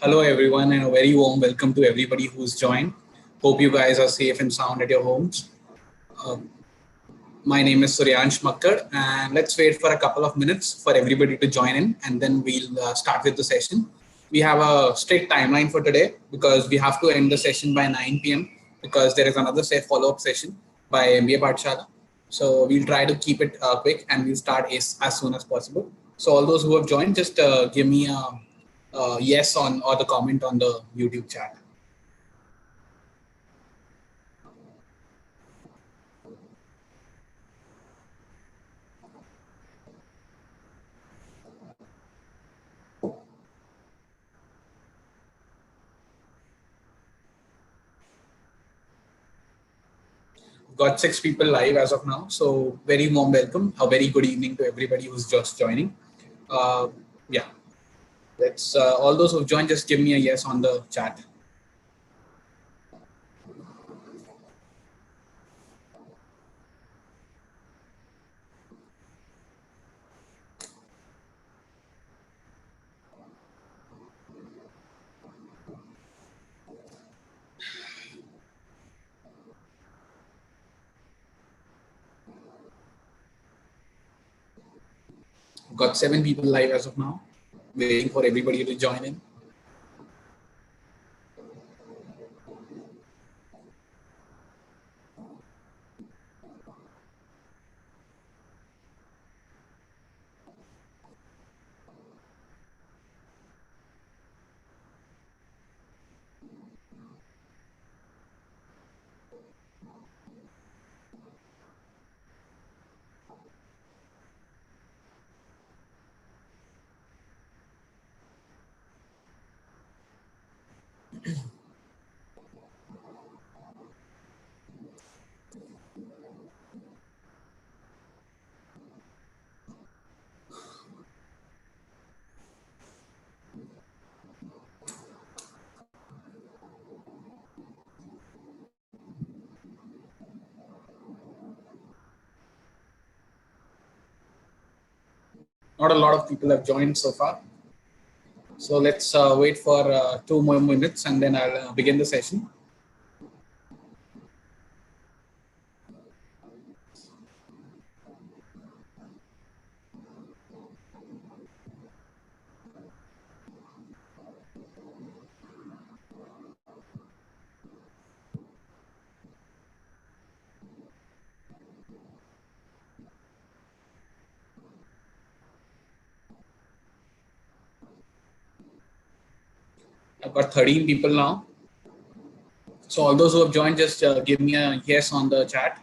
Hello, everyone, and a very warm welcome to everybody who's joined. Hope you guys are safe and sound at your homes. My name is Suryaansh M, and let's wait for a couple of minutes for everybody to join in, and then we'll start with the session. We have a strict timeline for today because we have to end the session by 9 p.m. because there is another follow-up session by MBA Pathshala. So we'll try to keep it quick, and we'll start as soon as possible. So all those who have joined, just give me a yes on or the comment on the YouTube chat. Got 6 people live as of now. So very warm welcome. A very good evening to everybody who's just joining. Yeah, let's all those who've joined, just give me a yes on the chat. Got 7 people live as of now, waiting for everybody to join in. Not a lot of people have joined so far. So let's wait for 2 more minutes and then I'll begin the session. I've got 13 people now. So all those who have joined, just give me a yes on the chat.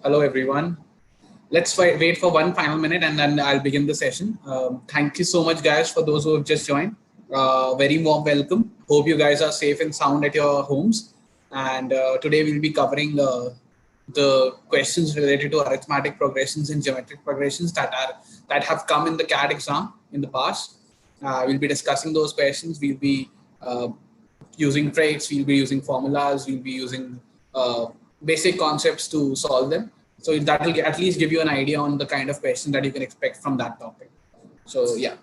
Hello, everyone. Let's wait for 1 final minute and then I'll begin the session. Thank you so much, guys, for those who have just joined. Very warm welcome. Hope you guys are safe and sound at your homes. And today we'll be covering the questions related to arithmetic progressions and geometric progressions that have come in the CAT exam in the past. We'll be discussing those questions. We'll be using traits. We'll be using formulas. We'll be using basic concepts to solve them. So that will at least give you an idea on the kind of question that you can expect from that topic. So yeah.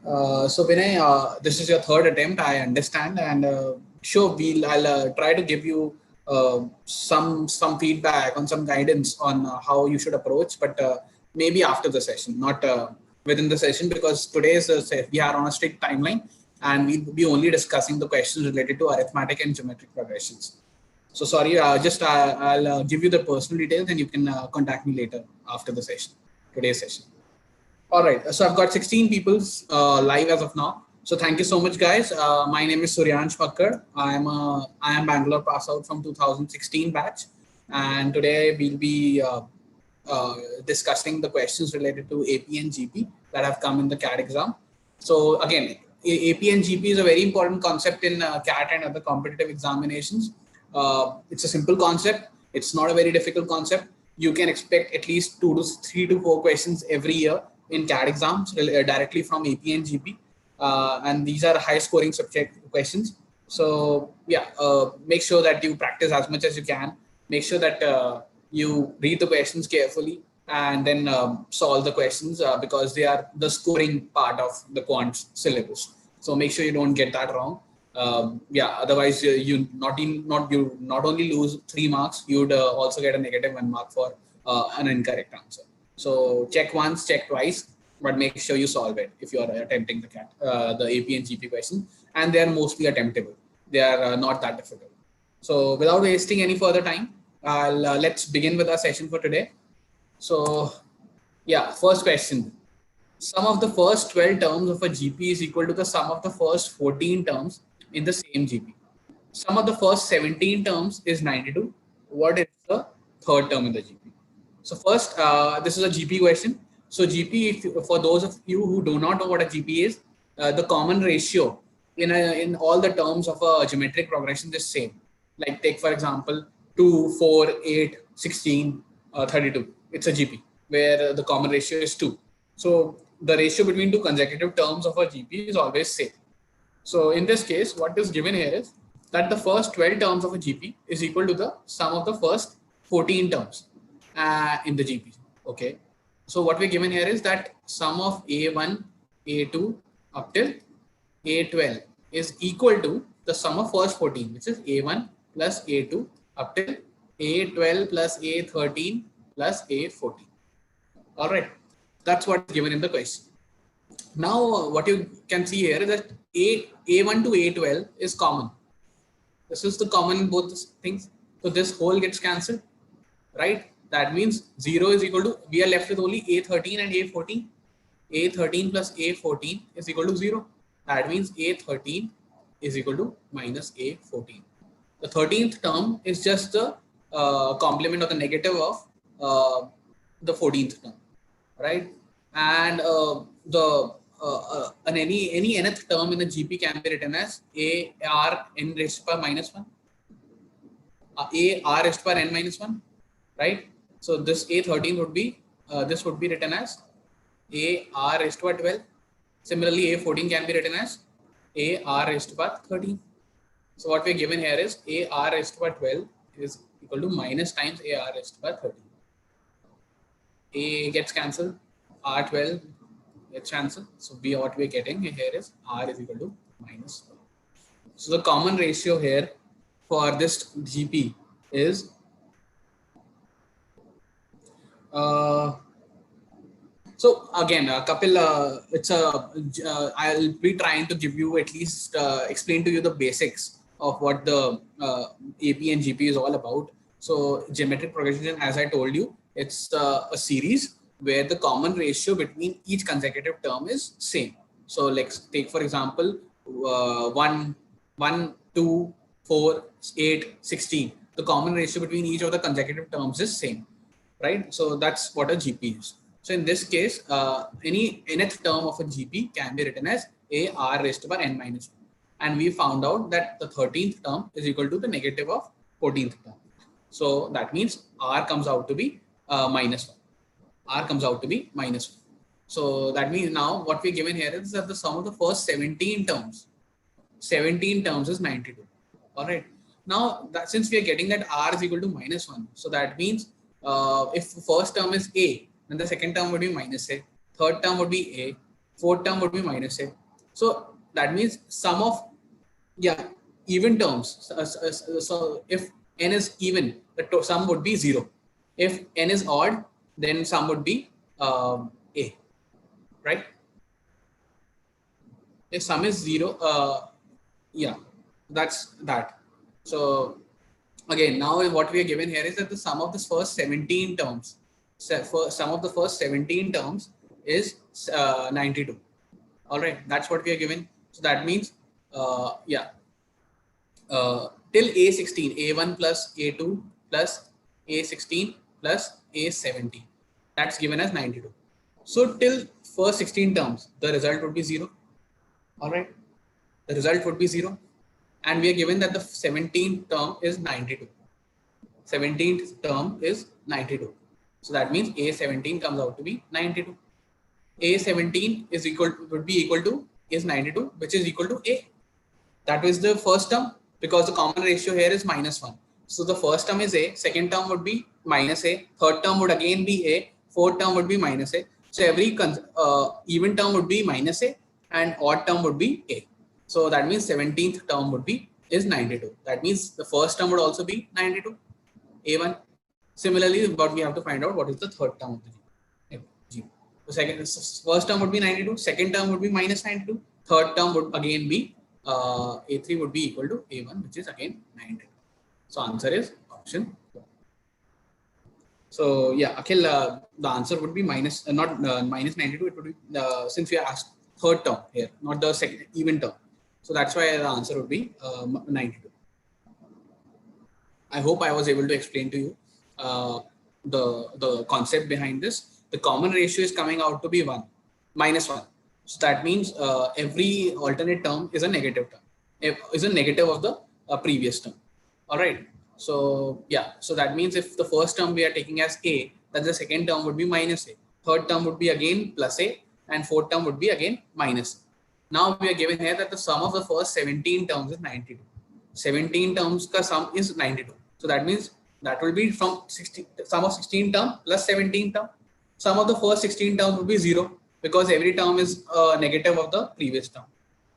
So Vinay, this is your 3rd attempt, I understand, and sure, I'll try to give you some feedback on some guidance on how you should approach, but maybe after the session, not within the session, because today is we are on a strict timeline, and we'll be only discussing the questions related to arithmetic and geometric progressions. So sorry, I'll give you the personal details, and you can contact me later after the session, today's session. All right, so I've got 16 people live as of now. So thank you so much, guys. My name is Suryaansh M. I am Bangalore pass out from 2016 batch, and today we'll be uh, discussing the questions related to AP and GP that have come in the CAT exam. So again, AP and GP is a very important concept in CAT and other competitive examinations. It's a simple concept. It's not a very difficult concept. You can expect at least 3 to 4 questions every year in CAT exams directly from AP and GP. And these are high scoring subject questions. So yeah, make sure that you practice as much as you can. Make sure that you read the questions carefully and then solve the questions because they are the scoring part of the quant syllabus. So make sure you don't get that wrong. Yeah, otherwise you not only lose 3 marks, you'd also get a negative 1 mark for an incorrect answer. So check once, check twice, but make sure you solve it if you are attempting the AP and GP question, and they are mostly attemptable. They are not that difficult. So without wasting any further time, let's begin with our session for today. So yeah, first question. Sum of the first 12 terms of a GP is equal to the sum of the first 14 terms in the same GP. Sum of the first 17 terms is 92. What is the third term in the GP? So first, this is a GP question. So GP, for those of you who do not know what a GP is, the common ratio in all the terms of a geometric progression is same. Like take for example, 2, 4, 8, 16, 32. It's a GP where the common ratio is 2. So the ratio between two consecutive terms of a GP is always same. So in this case, what is given here is that the first 12 terms of a GP is equal to the sum of the first 14 terms in the GP. Okay. So what we're given here is that sum of A1, A2 up till A12 is equal to the sum of first 14, which is A1 plus A2 up till A12 plus A13 plus A14. All right. That's what's given in the question. Now, what you can see here is that A1 to A12 is common. This is the common in both things. So this whole gets cancelled, right? That means 0 is equal to, we are left with only A13 and A14. A13 plus A14 is equal to 0. That means A13 is equal to minus A14. The 13th term is just the complement or the negative of the 14th term, right? And any nth term in the GP can be written as A r n raised to power minus 1, A r raised to power n minus 1, right? So this A13 would be, this would be written as A r raised to power 12. Similarly, A14 can be written as A r raised to power 13. So what we are given here is A r raised to power 12 is equal to minus times A r raised to power 13. A gets cancelled, R12 gets cancelled. So what we're getting here is R is equal to minus 1. So the common ratio here for this GP is so again, Kapil, I'll be trying to give you at least explain to you the basics of what the AP and GP is all about. So geometric progression, as I told you, it's a series where the common ratio between each consecutive term is same. So let's take for example 1, 2, 4, 8, 16. The common ratio between each of the consecutive terms is same, right? So that's what a GP is. So in this case, any nth term of a GP can be written as A r raised to power n minus 1. And we found out that the 13th term is equal to the negative of 14th term. So that means R comes out to be minus 1. R comes out to be minus 1. So that means now what we're given here is that the sum of the first 17 terms is 92. All right. Now that since we are getting that R is equal to minus 1, so that means if the first term is A, then the second term would be minus A, third term would be A, fourth term would be minus A. So that means sum of even terms. So if n is even, the sum would be 0. If n is odd, then sum would be A, right? If sum is 0, that's that. So again, now what we are given here is that the sum of the first 17 terms, is 92. All right, that's what we are given. So that means till A16, A1 plus A2 plus A16 plus A17, that's given as 92. So till first 16 terms, the result would be 0. All right, the result would be 0. And we are given that the 17th term is 92. 17th term is 92. So that means A17 comes out to be 92. A17 is would be equal to is 92, which is equal to A. That is the first term, because the common ratio here is -1. So the first term is A, second term would be -A, third term would again be A, fourth term would be -A. So every even term would be -A and odd term would be A. So that means 17th term would be is 92. That means the first term would also be 92, A1. Similarly, but we have to find out what is the third term of the G. The first term would be 92, second term would be -92, third term would again be A3 would be equal to A1, which is again 92. So answer is option 1. So yeah, Akhil, the answer would be not minus 92. It would be since we asked third term here, not the second even term. So that's why the answer would be 92. I hope I was able to explain to you the concept behind this. The common ratio is coming out to be -1. So that means every alternate term is a negative term, is a negative of the previous term. All right. So yeah, so that means if the first term we are taking as A, then the second term would be -A, third term would be again +A, and fourth term would be again -A. Now we are given here that the sum of the first 17 terms is 92. 17 terms ka sum is 92. So that means that will be from sum of 16 term plus 17 term. Sum of the first 16 terms would be 0 because every term is negative of the previous term.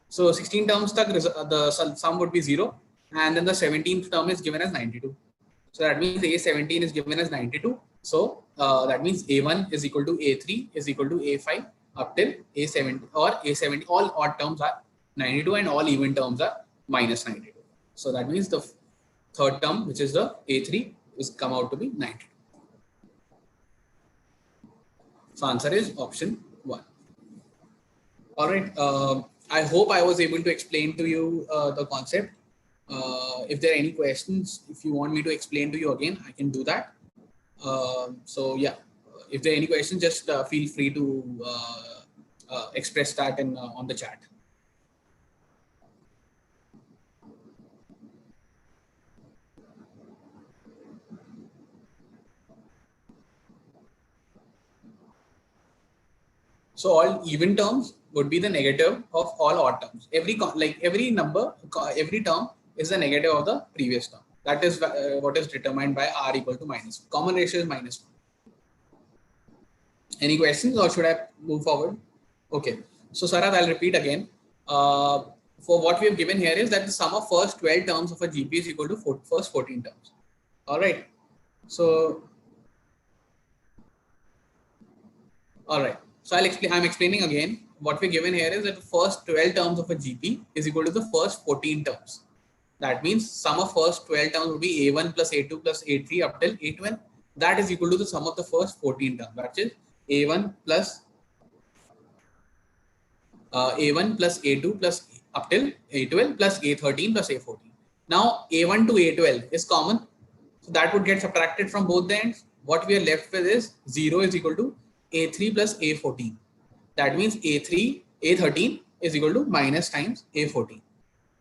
So 16 terms tak the sum would be 0, and then the 17th term is given as 92. So that means A17 is given as 92. So that means A1 is equal to A3 is equal to A5 up till A70 or A70. All odd terms are 92 and all even terms are -92. So that means the third term, which is the A3, is come out to be 92. So answer is option 1. All right. I hope I was able to explain to you the concept. If there are any questions, if you want me to explain to you again, I can do that. So yeah, if there are any questions, just feel free to express that in on the chat. So all even terms would be the negative of all odd terms. Every number, every term is the negative of the previous term. That is what is determined by R equal to -1. Common ratio is -1. Any questions, or should I move forward? Okay. So Sarath, I'll repeat again. For what we have given here is that the sum of first 12 terms of a GP is equal to first 14 terms. All right. So, all right. So I'm explaining again. What we're given here is that the first 12 terms of a GP is equal to the first 14 terms. That means sum of first 12 terms will be A1 plus A2 plus A3 up till A12. That is equal to the sum of the first 14 terms. That is A1 plus A2 plus up till A12 plus A13 plus A14. Now A1 to A12 is common. So that would get subtracted from both the ends. What we are left with is 0 is equal to A3 plus A14. That means A13 is equal to minus times A14.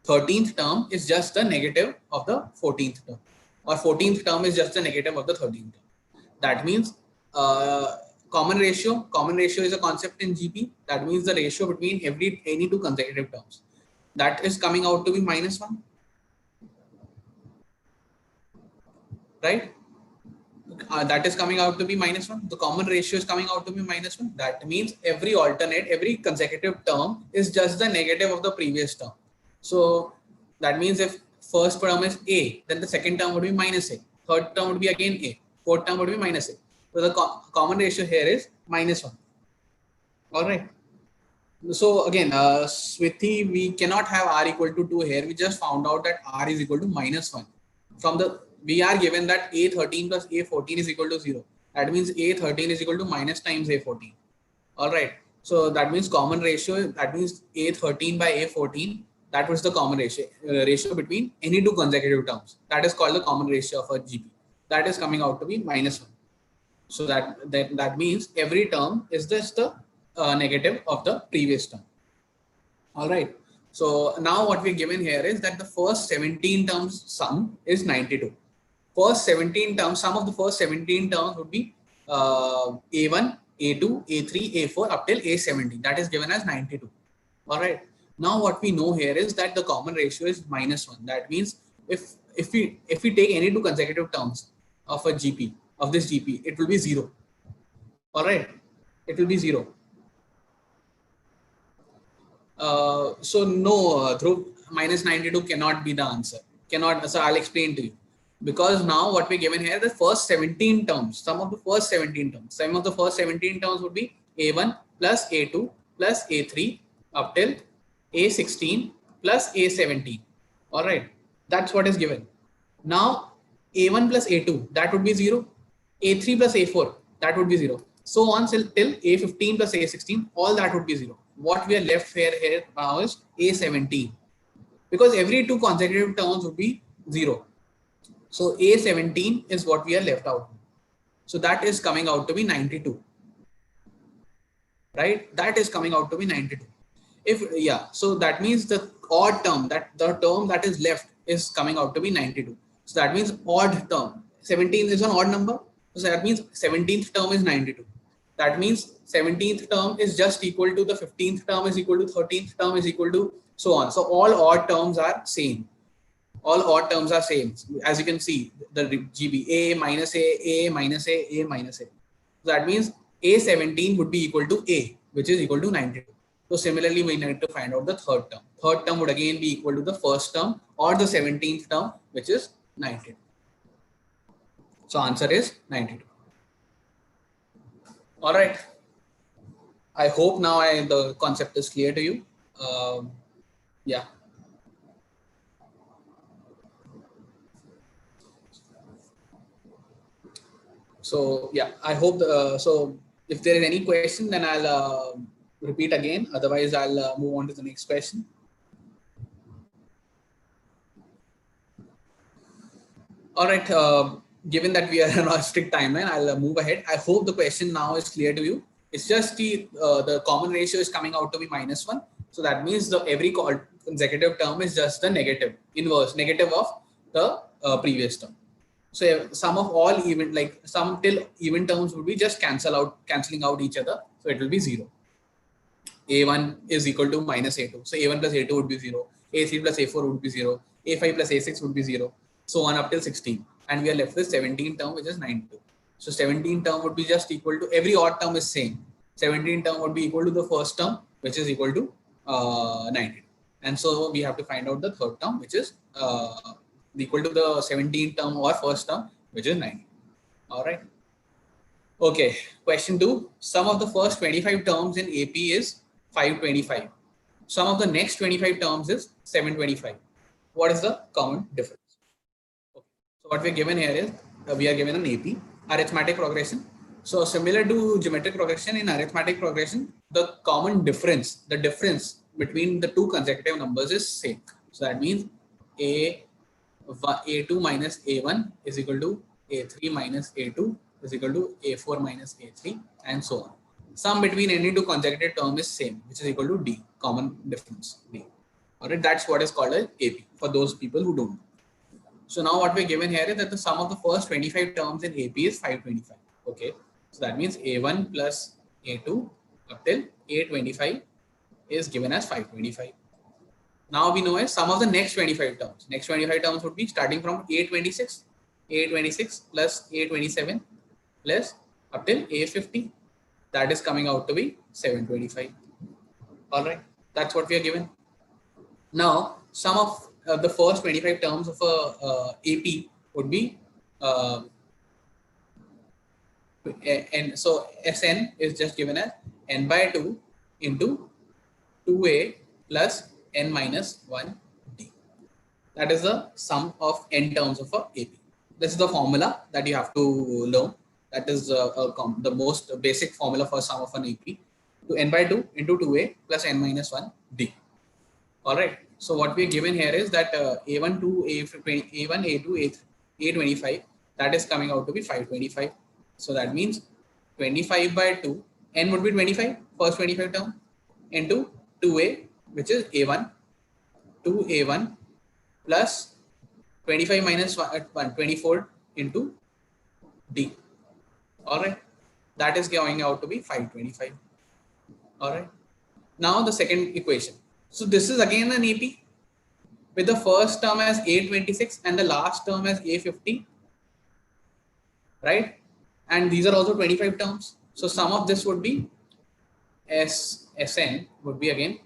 13th term is just the negative of the 14th term, or 14th term is just the negative of the 13th term. That means common ratio is a concept in GP. That means the ratio between any two consecutive terms. That is coming out to be -1. Right? That is coming out to be -1. The common ratio is coming out to be -1. That means every consecutive term is just the negative of the previous term. So that means if first term is A, then the second term would be -A. Third term would be again A. Fourth term would be -A. So the common ratio here is -1. All right. So again, Switi, we cannot have R equal to 2 here. We just found out that R is equal to -1. We are given that A13 plus A14 is equal to 0. That means A13 is equal to minus times A14. All right. So that means common ratio, that means A13 by A14. That was the common ratio between any two consecutive terms. That is called the common ratio of a GP. That is coming out to be -1. So that means every term is just the negative of the previous term. All right. So now what we're given here is that the first 17 terms sum is 92. First 17 terms, sum of the first 17 terms would be A1, A2, A3, A4 up till A17. That is given as 92. All right. Now what we know here is that the common ratio is -1. That means if we take any two consecutive terms of a GP, of this GP, it will be 0. All right. It will be 0. So no, Dhruv, -92 cannot be the answer. Cannot. So I'll explain to you. Because now what we're given here, the first 17 terms, some of the first 17 terms, some of the first 17 terms would be A1 plus A2 plus A3 up till A16 plus A17. All right. That's what is given. Now A1 plus A2, that would be 0. A3 plus A4, that would be 0. So on till A15 plus A16, all that would be 0. What we are left here now is A17. Because every two consecutive terms would be 0. So A17 is what we are left out. So that is coming out to be 92. Right? That is coming out to be 92. So that means the odd term, that the term that is left is coming out to be 92. So that means odd term. 17 is an odd number. So that means 17th term is 92. That means 17th term is just equal to the 15th term is equal to 13th term is equal to so on. So all odd terms are same. All odd terms are same. As you can see, the GB A minus A minus A minus A. So that means A17 would be equal to A, which is equal to 92. So similarly, we need to find out the third term. Third term would again be equal to the first term or the 17th term, which is 92. So answer is 92. All right. I hope now the concept is clear to you. Yeah. So yeah, I hope so if there is any question, then I'll repeat again. Otherwise, I'll move on to the next question. All right. Given that we are on a strict timeline, I'll move ahead. I hope the question now is clear to you. It's just the common ratio is coming out to be -1. So that means every consecutive term is just the inverse negative of the previous term. So sum of all even, like sum till even terms would be just cancelling out each other. So it will be 0. A1 is equal to -A2. So A1 plus A2 would be 0. A3 plus A4 would be 0. A5 plus A6 would be 0. So on up till 16. And we are left with 17 term, which is 92. So 17 term would be just equal to, every odd term is same. 17 term would be equal to the first term, which is equal to 92. And so we have to find out the third term, which is equal to the 17th term or first term, which is 90. All right. Okay. Question 2. Sum of the first 25 terms in AP is 525. Sum of the next 25 terms is 725. What is the common difference? Okay. So what we're given here is we are given an AP, arithmetic progression. So similar to geometric progression, in arithmetic progression, the common difference, the difference between the two consecutive numbers is same. So that means A2 minus A1 is equal to A3 minus A2 is equal to A4 minus A3 and so on. Sum between any two consecutive term is same, which is equal to D, common difference D. All right, that's what is called as AP for those people who don't know. So now what we're given here is that the sum of the first 25 terms in AP is 525. Okay, so that means A1 plus A2 up till A25 is given as 525. Now we know is sum of the next 25 terms. Next 25 terms would be starting from A26 plus A27 plus up till A50. That is coming out to be 725. All right, that's what we are given. Now, sum of the first 25 terms of AP would be, and so Sn is just given as n by 2 into 2a plus n minus 1d. That is the sum of n terms of AP. This is the formula that you have to learn. That is the most basic formula for sum of an AP. to n by 2 into 2a plus n minus 1 d. All right. So what we are given here is that a1 to a1, a2, a25, that is coming out to be 525. So that means 25 by 2, n would be 25, first 25 term, into 2a, which is a1, 2a1 plus 25 minus 1, 24 into d. All right. That is going out to be 525. All right. Now the second equation. So this is again an AP with the first term as A26 and the last term as A50, right? And these are also 25 terms. So sum of this would be Sn would be again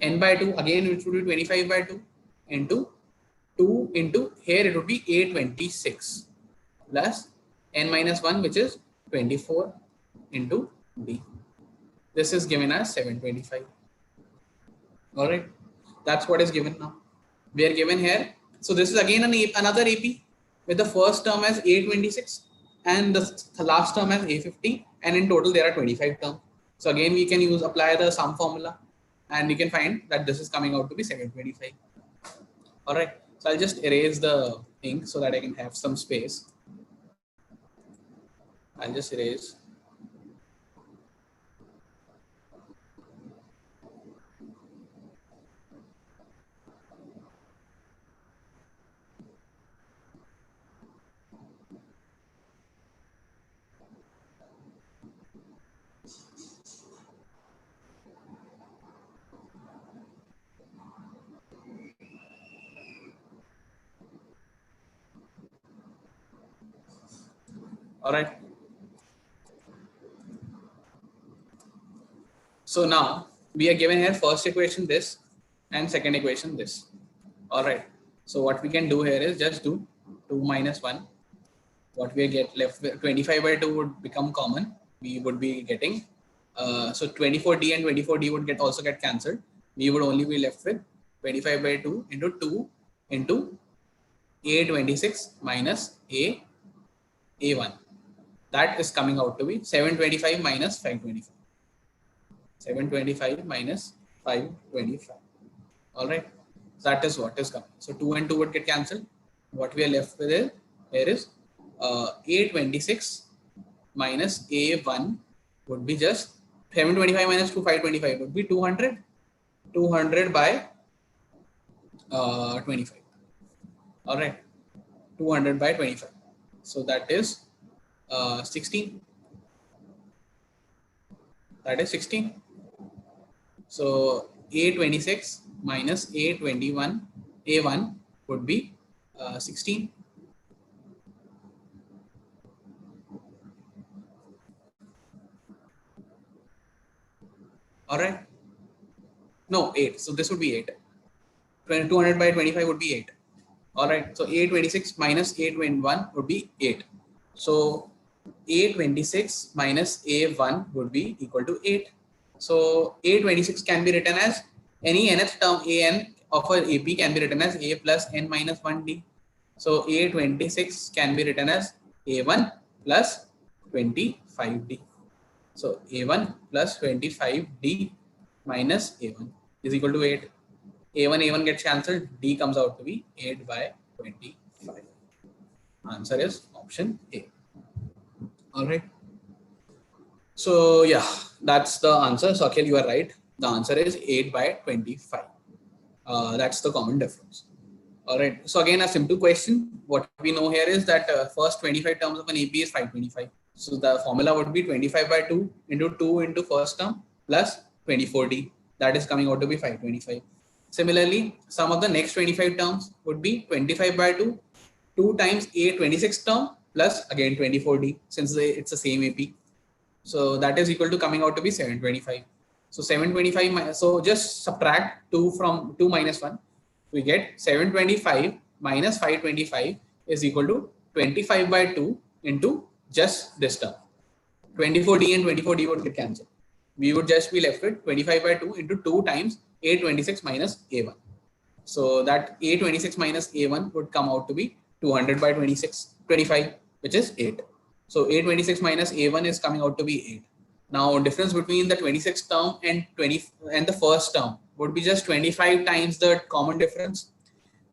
n by 2, again which would be 25 by 2 into 2 into here it would be A26 plus n minus 1, which is 24 into d. This is given as 725. All right, that's what is given now. We are given here. So this is again another AP with the first term as A26 and the last term as A50, and in total there are 25 terms. So again we can apply the sum formula, and you can find that this is coming out to be 725. All right, so I'll just erase the thing so that I can have some space. I'll just erase. All right. So now we are given here first equation this and second equation this. All right. So what we can do here is just do 2 minus 1. What we get left with 25 by 2 would become common. We would be getting so 24d and 24d would also get cancelled. We would only be left with 25 by 2 into a26 minus a1. That is coming out to be 725 minus 525. 725 minus 525. All right. So that is what is coming. So 2 and 2 would get cancelled. What we are left with is here is a26 minus a1 would be just 725 minus 525 would be 200. 200 by 25. All right. 200 by 25. So that is 16. That is 16. So a26 minus a1 would be 16. All right. No, 8. So this would be 8. 200 by 25 would be 8. All right. So a26 minus a21 would be 8. So a26 minus a1 would be equal to 8. So a26 can be written as any nth term an of an AP can be written as a plus n minus 1d. So a26 can be written as a1 plus 25d. So a1 plus 25d minus a1 is equal to 8. A1 gets cancelled. D comes out to be 8 by 25. Answer is option A. All right. So yeah, that's the answer. So Akhil, you are right. The answer is 8 by 25. That's the common difference. All right. So again, a simple question. What we know here is that first 25 terms of an AP is 525. So the formula would be 25 by 2 into first term plus 24d. That is coming out to be 525. Similarly, some of the next 25 terms would be 25 by 2 times a26 term plus again 24d, since it's the same AP. So that is equal to coming out to be 725. So 725, so just subtract 2 from 2 minus 1. We get 725 minus 525 is equal to 25 by 2 into just this term. 24d and 24d would get cancelled. We would just be left with 25 by 2 into 2 times a26 minus a1. So that a26 minus a1 would come out to be 200 by 25, which is 8. So a26 minus a1 is coming out to be 8. Now difference between the 26th term and the first term would be just 25 times the common difference.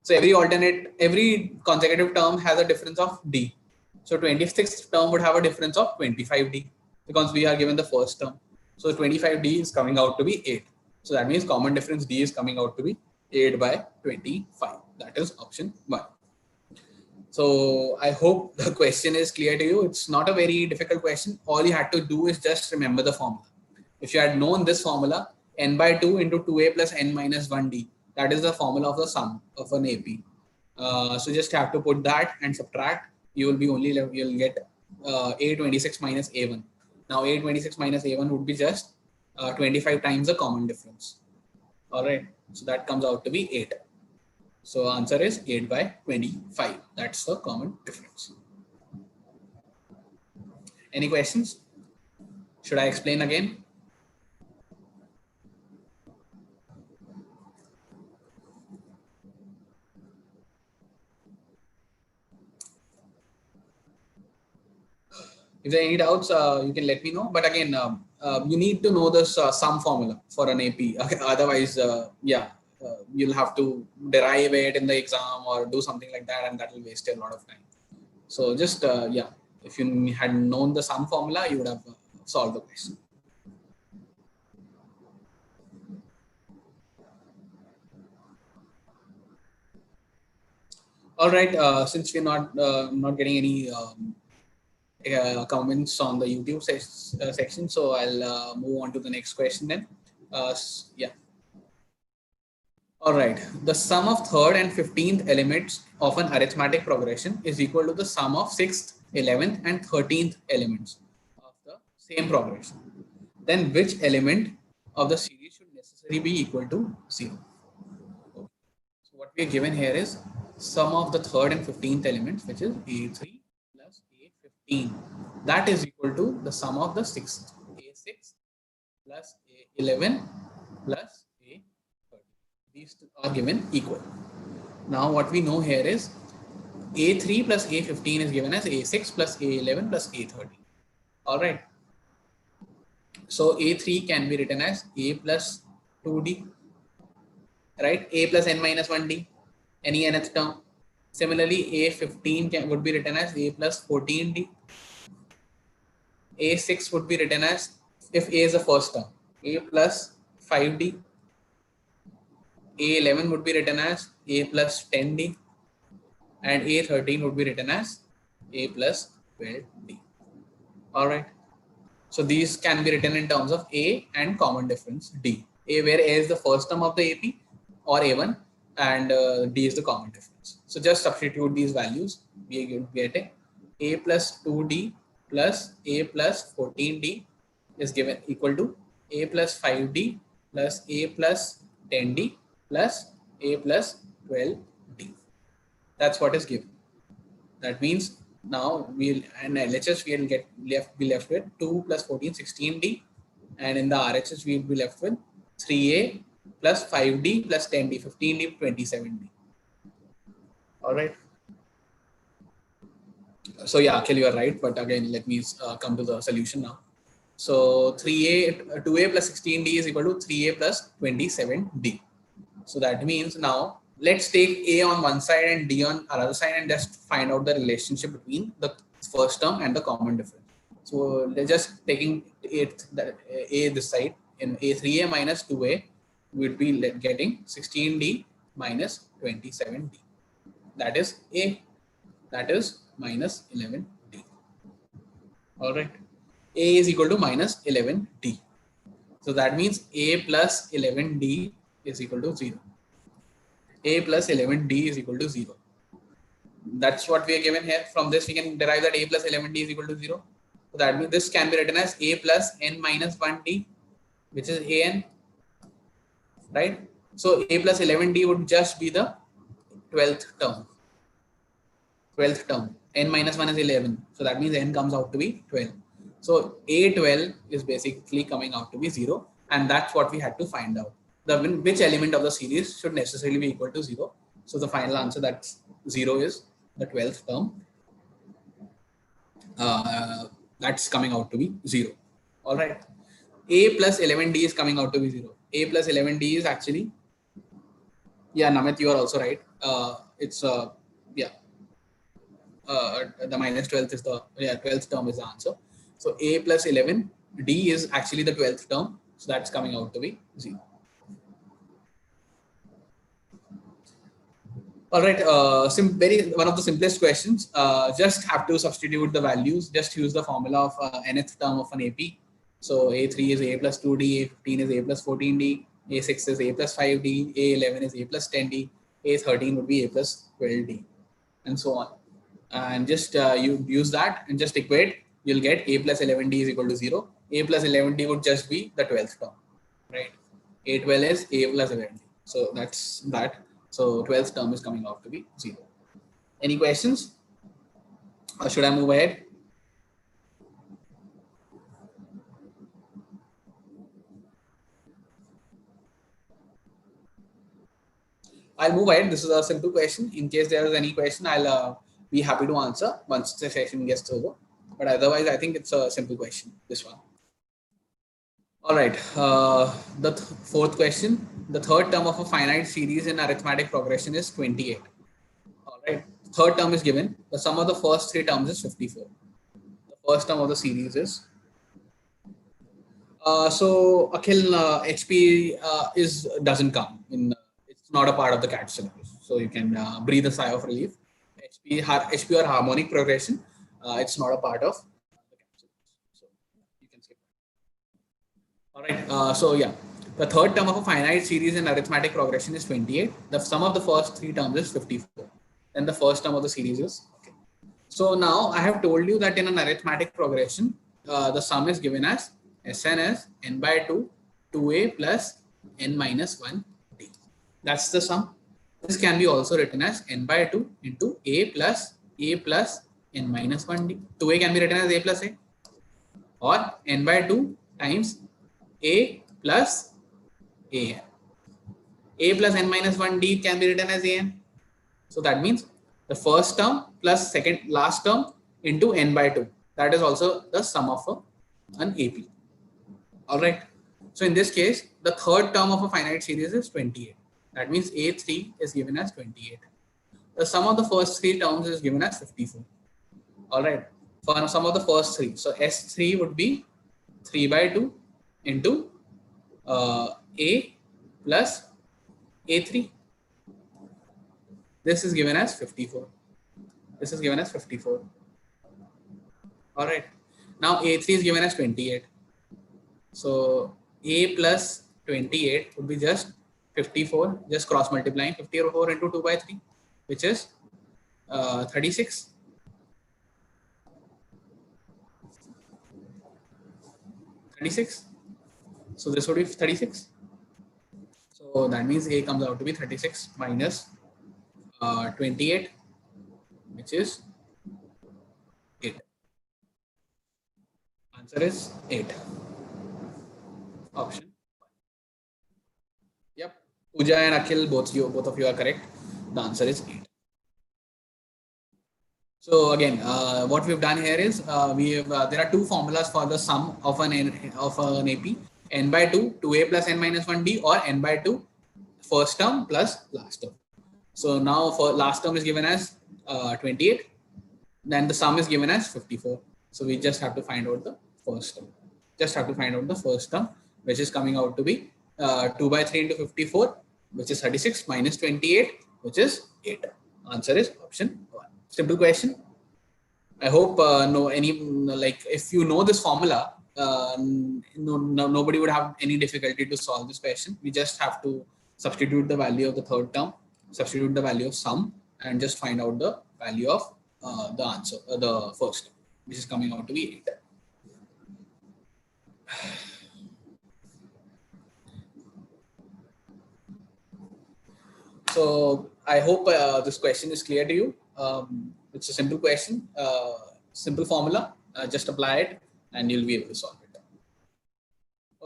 So every consecutive term has a difference of d. So 26th term would have a difference of 25d because we are given the first term. So 25d is coming out to be 8. So that means common difference d is coming out to be 8 by 25. That is option 1. So I hope the question is clear to you. It's not a very difficult question. All you had to do is just remember the formula. If you had known this formula, n by 2 into 2a plus n minus 1d, that is the formula of the sum of an AP. So just have to put that and subtract. You will be you'll get a26 minus a1. Now a26 minus a1 would be just 25 times the common difference. All right. So that comes out to be 8. So answer is 8 by 25. That's the common difference. Any questions? Should I explain again? If there are any doubts, you can let me know. But again, you need to know this sum formula for an AP. Otherwise, you'll have to derive it in the exam or do something like that, and that will waste a lot of time. So just, if you had known the sum formula, you would have solved the question. All right, since we're not getting any comments on the YouTube section, so I'll move on to the next question then. All right, the sum of third and 15th elements of an arithmetic progression is equal to the sum of 6th, 11th and 13th elements of the same progression. Then which element of the series should necessarily be equal to 0? Okay. So what we are given here is sum of the third and 15th elements, which is A3 plus A15. That is equal to the sum of the 6th, A6 plus A11 plus A30. These two are given equal. Now what we know here is A3 plus A15 is given as A6 plus A11 plus A30. All right. So A3 can be written as A plus 2D, right? A plus n minus 1D, any nth term. Similarly, A15 would be written as A plus 14D. A6 would be written as, if A is the first term, A plus 5D. A11 would be written as A plus 10D. And A13 would be written as A plus 12D. All right. So these can be written in terms of A and common difference D. Where A is the first term of the AP or A1 and D is the common difference. So just substitute these values. We get A plus 2D plus A plus 14D is given equal to A plus 5D plus A plus 10D plus A plus 12D. That's what is given. That means now we'll, and LHS we'll be left with 2 plus 14, 16D, and in the RHS we'll be left with 3A plus 5D plus 10D, 15D, 27D. All right. So yeah, Akhil, you are right, but again, let me come to the solution now. So 2A plus 16D is equal to 3A plus 27D. So that means now let's take A on one side and D on another side and just find out the relationship between the first term and the common difference. So they're just taking A this side, in A3A minus 2A, we'd be getting 16D minus 27D. That is A, that is minus 11D. All right. A is equal to minus 11D. So that means A plus 11D is equal to 0. A plus 11D is equal to 0. That's what we are given here. From this, we can derive that A plus 11D is equal to 0. So that means this can be written as A plus n minus 1D, which is An, right? So A plus 11D would just be the 12th term. 12th term. N minus 1 is 11. So that means n comes out to be 12. So A12 is basically coming out to be 0. And that's what we had to find out. Which element of the series should necessarily be equal to 0. So the final answer, that's 0, is the 12th term. That's coming out to be 0. All right. A plus 11D is coming out to be 0. A plus 11D is actually, yeah, Namit, you are also right. It's, yeah, the minus 12th is the, yeah, 12th term is the answer. So A plus 11D is actually the 12th term. So that's coming out to be 0. All right, one of the simplest questions. Just have to substitute the values. Just use the formula of nth term of an AP. So A3 is A plus 2D, A15 is A plus 14D, A6 is A plus 5D, A11 is A plus 10D, A13 would be A plus 12D, and so on. And just you use that and just equate. You'll get A plus 11D is equal to 0. A plus 11D would just be the 12th term, right? A12 is A plus 11D. So that's that. So 12th term is coming out to be 0. Any questions? Or should I move ahead? I'll move ahead. This is a simple question. In case there is any question, I'll be happy to answer once the session gets over. But otherwise, I think it's a simple question, this one. All right. The fourth question. The third term of a finite series in arithmetic progression is 28. All right. Third term is given. The sum of the first three terms is 54. The first term of the series is. So Akhil, HP doesn't come in. It's not a part of the CAT syllabus. So you can breathe a sigh of relief. HP or harmonic progression. It's not a part of the CAT syllabus. So you can skip. All right. So yeah, the third term of a finite series in arithmetic progression is 28. The sum of the first three terms is 54. Then the first term of the series is okay. So now I have told you that in an arithmetic progression, the sum is given as Sn as n by 2, 2a plus n minus 1d. That's the sum. This can be also written as n by 2 into a plus n minus 1d. 2a can be written as a plus a, or n by 2 times a plus an. A plus n minus 1d can be written as an. So that means the first term plus last term into n by 2. That is also the sum of an AP. All right. So in this case, the third term of a finite series is 28. That means A3 is given as 28. The sum of the first three terms is given as 54. All right. For the sum of the first three. So S3 would be 3 by 2 into A plus A3. This is given as 54. This is given as 54. All right. Now A3 is given as 28. So A plus 28 would be just 54, just cross multiplying 54 into 2 by 3, which is 36. 36. So this would be 36. So that means A comes out to be 36 minus 28, which is 8. Answer is 8. Option 1. Yep. Pooja and Akhil, both of you are correct. The answer is 8. So again, what we've done here is there are two formulas for the sum of an AP: n by 2, 2a plus n minus 1d, or n by 2, first term plus last term. So now for last term is given as 28, then the sum is given as 54. So we just have to find out the first term. Just have to find out the first term, which is coming out to be 2 by 3 into 54, which is 36, minus 28, which is 8. Answer is option 1. Simple question. I hope if you know this formula, nobody would have any difficulty to solve this question. We just have to substitute the value of the third term, substitute the value of sum, and just find out the value of the answer, the first term, which is coming out to be 8. So I hope this question is clear to you. It's a simple question, simple formula. Just apply it and you'll be able to solve it.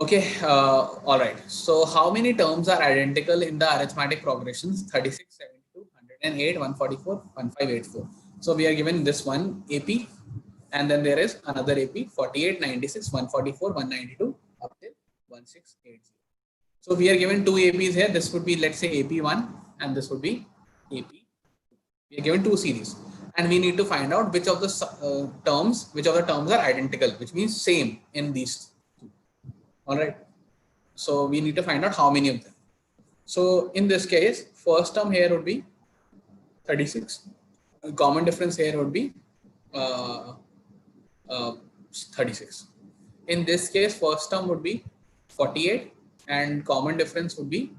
Okay, all right. So how many terms are identical in the arithmetic progressions 36, 72, 108, 144, 1584? So we are given this one AP, And then there is another AP 48, 96, 144, 192 up till 1680. So we are given two APs here. This would be, let's say, AP1 and this would be AP. We are given two series and we need to find out which of the terms are identical, which means same in these two. All right. So we need to find out how many of them. So in this case, first term here would be 36. Common difference here would be 36. In this case, first term would be 48 and common difference would be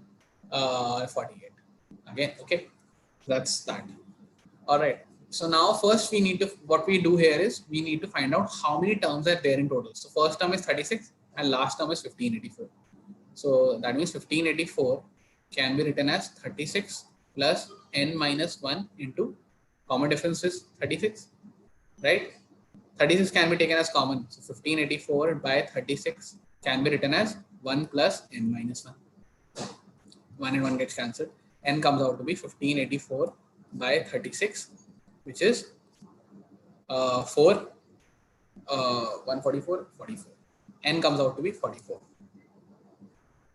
48. Again, okay, that's that. All right. So now first we need to, what we do here is we need to find out how many terms are there in total. So first term is 36 and last term is 1584. So that means 1584 can be written as 36 plus n minus 1 into common difference is 36, right? 36 can be taken as common. So 1584 by 36 can be written as 1 plus n minus 1. 1 and 1 gets cancelled. N comes out to be 1584 by 36, which is 144, 44. N comes out to be 44.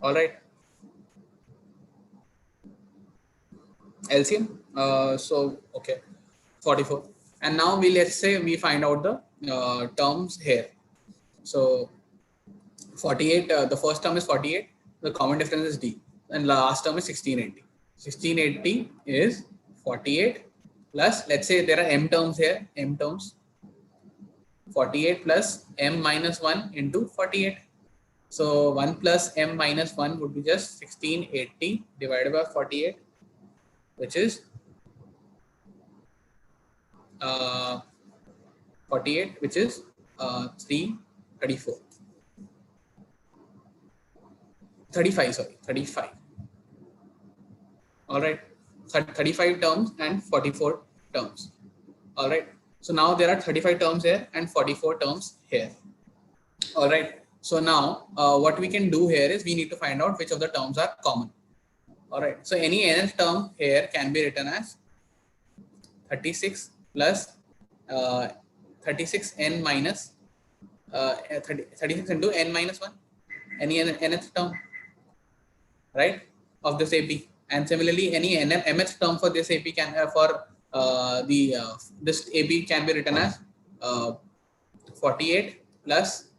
All right. LCM. So, okay, 44. And now let's say we find out the terms here. So 48, the first term is 48. The common difference is D. And last term is 1680. 1680 is 48 plus, let's say there are M terms here, M terms. 48 plus M minus 1 into 48. So 1 plus M minus 1 would be just 1680 divided by 48, which is 48, which is 334. 35, sorry, 35. All right, 35 terms and 44 terms. All right, so now there are 35 terms here and 44 terms here. All right, so now what we can do here is we need to find out which of the terms are common. All right, so any nth term here can be written as 36 plus 36n minus 36 into n minus 1, any nth term, right, of this AP. And similarly, any mth term for this AP can this AP can be written as 48 plus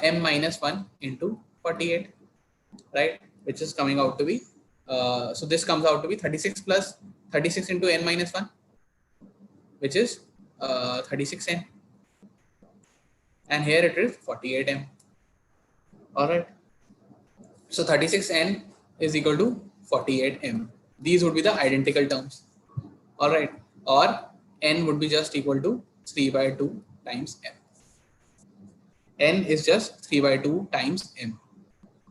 m minus 1 into 48, right, which is coming out to be so this comes out to be 36 plus 36 into n minus 1, which is 36n, and here it is 48m. All right, so 36n is equal to 48m. These would be the identical terms. All right, or n would be just equal to 3 by 2 times m. N is just 3 by 2 times m.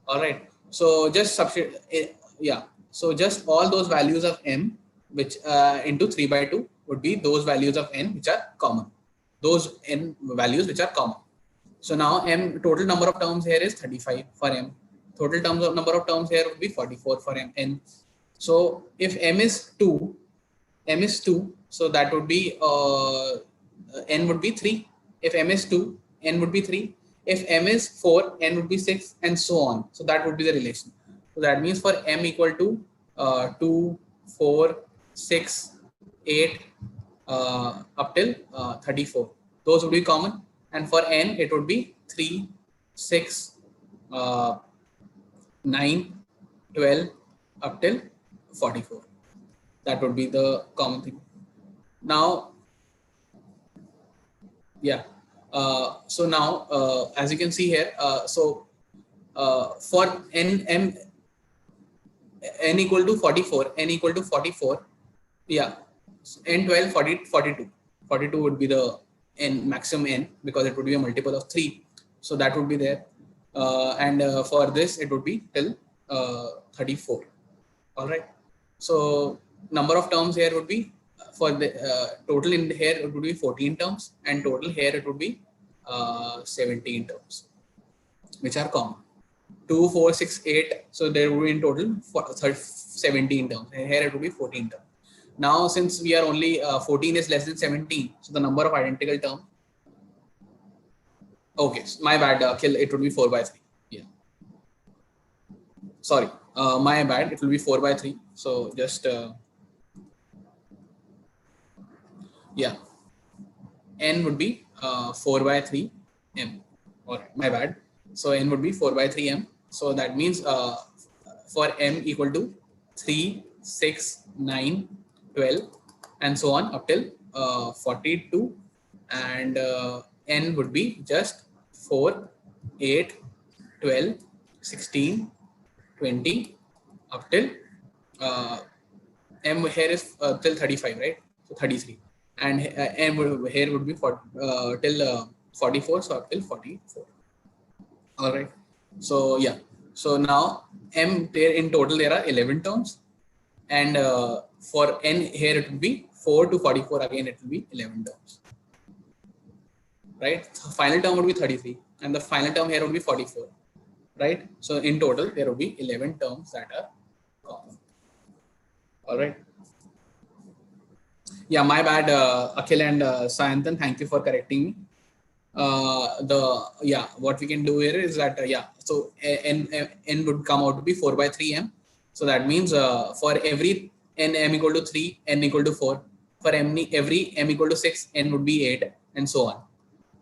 All right, so just substitute, yeah, so just all those values of m which into 3 by 2 would be those values of n which are common, those n values which are common. So now m, total number of terms here is 35 for m. Total number of terms here would be 44 for n. So if m is 2, so that would be n would be 3. If m is 2, n would be 3. If m is 4, n would be 6, and so on. So that would be the relation. So that means for m equal to 2, 4, 6, 8 up till 34, those would be common. And for n, it would be 3, 6, 9, 12 up till 44. That would be the common thing. Now, yeah. So now, as you can see here, for n equal to 44, yeah, n 12, 40, 42. 42 would be the n maximum n because it would be a multiple of 3. So that would be there. And for this, it would be till 34. All right. So number of terms here would be for the total in here it would be 14 terms, and total here it would be 17 terms, which are common. 2, 4, 6, 8. So there would be in total 17 terms. And here it would be 14 terms. Now, since we are only 14 is less than 17, so the number of identical terms Okay, my bad, Akhil, it would be 4 by 3. Yeah. Sorry, my bad, it will be 4 by 3. So just, yeah, n would be 4 by 3 m. All right, my bad. So n would be 4 by 3 m. So that means for m equal to 3, 6, 9, 12, and so on up till 42, and n would be just 4, 8, 12, 16, 20 up till m here is till 35, right? So 33, and m here would be for till 44, so up till 44. All right. So yeah. So now m there in total there are 11 terms, and for n here it will be 4 to 44. Again it will be 11 terms. Right. So final term would be 33, and the final term here would be 44. Right. So in total there will be 11 terms that are common. All right. Yeah, my bad, Akhil and Sayantan. Thank you for correcting me. What we can do here is that so n would come out to be 4 by 3 m. So that means for every n m equal to 3, n equal to 4. For every m equal to 6, n would be 8, and so on,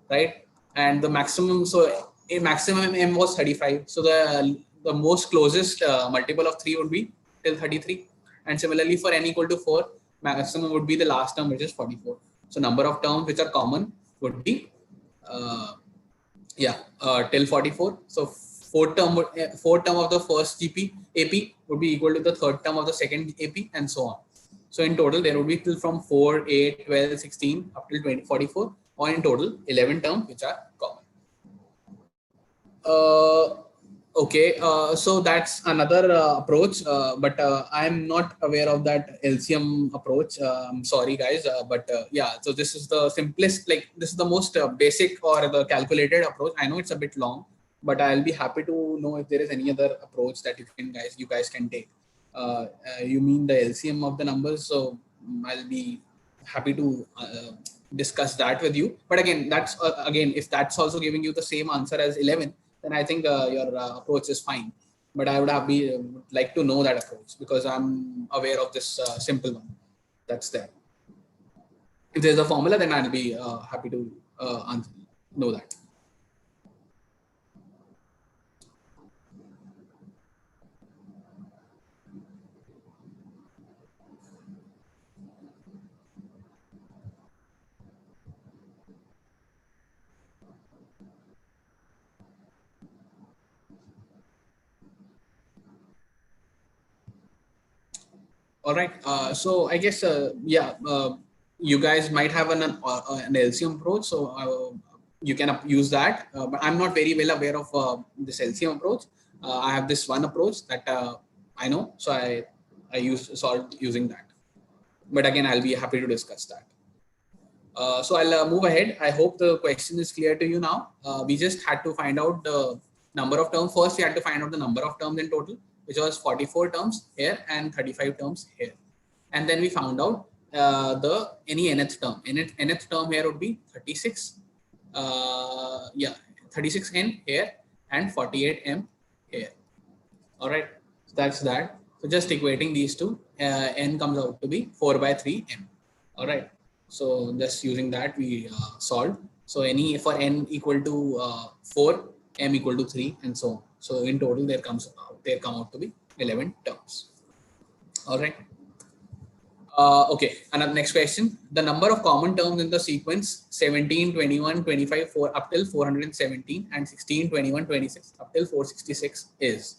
right? And the maximum, so a maximum m was 35. So the most closest multiple of 3 would be till 33. And similarly for n equal to 4, maximum would be the last term, which is 44. So number of terms which are common would be till 44. So fourth term of the first AP would be equal to the third term of the second AP, and so on. So in total there would be till from 4, 8, 12, 16 up till 20, 44, or in total 11 terms which are common. Okay, so that's another approach, but I'm not aware of that LCM approach. I'm sorry guys, but yeah, so this is the simplest, like this is the most basic or the calculated approach. I know it's a bit long, but I'll be happy to know if there is any other approach that you guys can take. You mean the LCM of the numbers? So I'll be happy to discuss that with you. But again, that's again, if that's also giving you the same answer as 11, then I think your approach is fine. But I would like to know that approach, because I'm aware of this simple one that's there. If there's a formula, then I'll be happy to know that. All right. So I guess, you guys might have an LCM approach. So you can use that. But I'm not very well aware of this LCM approach. I have this one approach that I know. So I solved using that. But again, I'll be happy to discuss that. So I'll move ahead. I hope the question is clear to you now. We just had to find out the number of terms. First, we had to find out the number of terms in total, which was 44 terms here and 35 terms here. And then we found out any nth term. Nth term here would be 36. 36n here and 48m here. All right, so that's that. So just equating these two, n comes out to be 4 by 3m. All right. So just using that, we solved. So for n equal to 4, m equal to 3, and so on. So in total, there come out to be 11 terms. All right. Okay. Another next question. The number of common terms in the sequence 17, 21, 25, 4 up till 417, and 16, 21, 26 up till 466 is.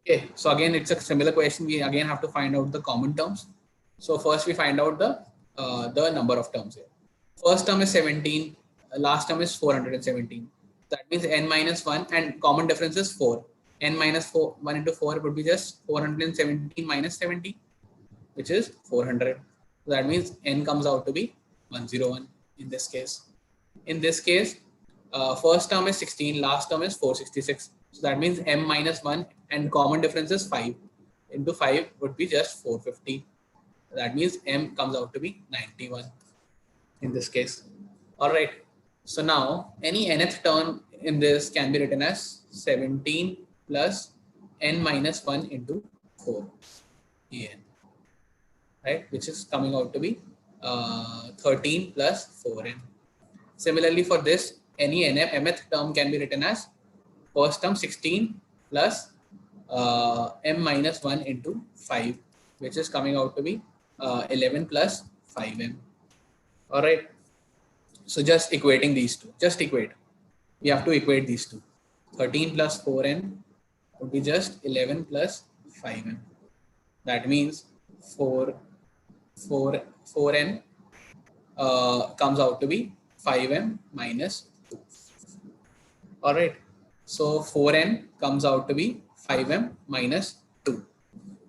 Okay. So again, it's a similar question. We again have to find out the common terms. So first we find out the number of terms here. First term is 17, last term is 417. That means n minus 1, and common difference is 4. N minus 1 into 4 would be just 417 minus 17, which is 400. So that means n comes out to be 101 in this case. In this case, first term is 16, last term is 466. So that means m minus 1 and common difference is 5 into 5 would be just 450. That means m comes out to be 91 in this case. All right. So now any nth term in this can be written as 17 plus n minus 1 into 4 en, right, which is coming out to be 13 plus 4n. Similarly, for this, any mth term can be written as first term 16 plus m minus 1 into 5, which is coming out to be 11 plus 5m. All right. So just equating these two, just equate. We have to equate these two. 13 plus 4n would be just 11 plus 5m. That means 4n comes out to be 5m minus 2. All right. So 4n comes out to be 5m minus 2.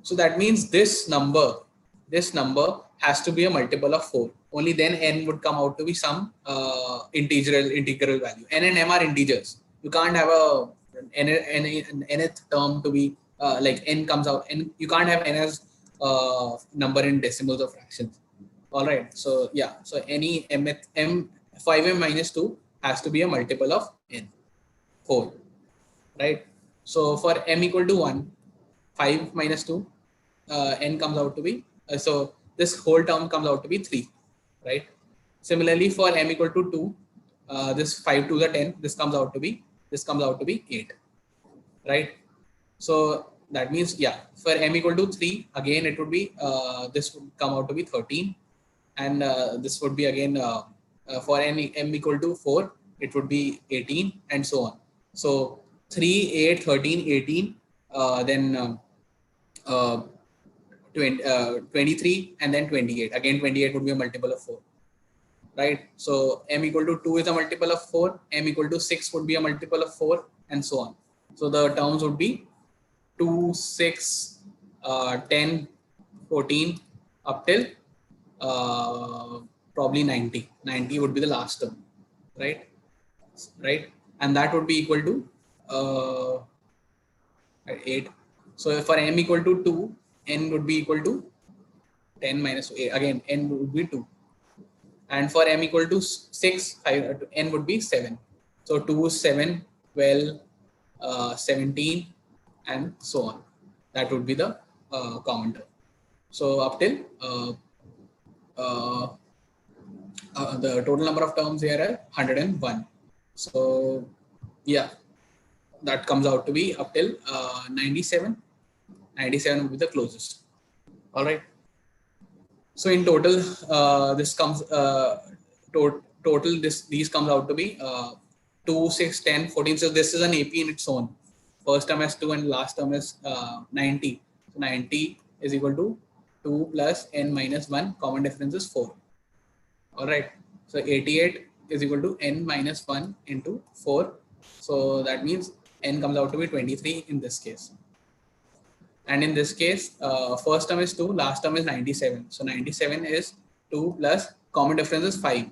So that means this number has to be a multiple of 4. Only then n would come out to be some integral value. N and m are integers. You can't have a nth term to be like n comes out, and you can't have n as number in decimals or fractions. All right. So yeah. So any m 5m minus 2 has to be a multiple of n, 4, right? So for m equal to 1, 5 minus 2, n comes out to be, so this whole term comes out to be 3, right? Similarly, for m equal to 2, this 5 to the 10, this comes out to be 8, right? So that means, yeah, for m equal to 3, again it would be, this would come out to be 13, and this would be again, for m equal to 4, it would be 18, and so on. So 3, 8, 13, 18, then 23, and then 28. Again, 28 would be a multiple of 4, right? So m equal to 2 is a multiple of 4, m equal to 6 would be a multiple of 4, and so on. So the terms would be 2, 6, 10, 14, up till probably 90. 90 would be the last term, right? And that would be equal to 8. So for m equal to 2, n would be equal to 10 minus 8. Again, n would be 2. And for m equal to 6, 5, n would be 7. So 2, 7, 12, 17, and so on. That would be the common term. So up till the total number of terms here are 101. So yeah, that comes out to be up till 97. 97 will be the closest. All right. So in total, this comes these comes out to be 2, 6, 10, 14. So this is an AP in its own. First term is 2 and last term is 90. So 90 is equal to 2 plus n minus 1. Common difference is 4. All right. So 88 is equal to n minus 1 into 4. So that means n comes out to be 23 in this case. And in this case, first term is 2, last term is 97. So 97 is 2 plus common difference is 5.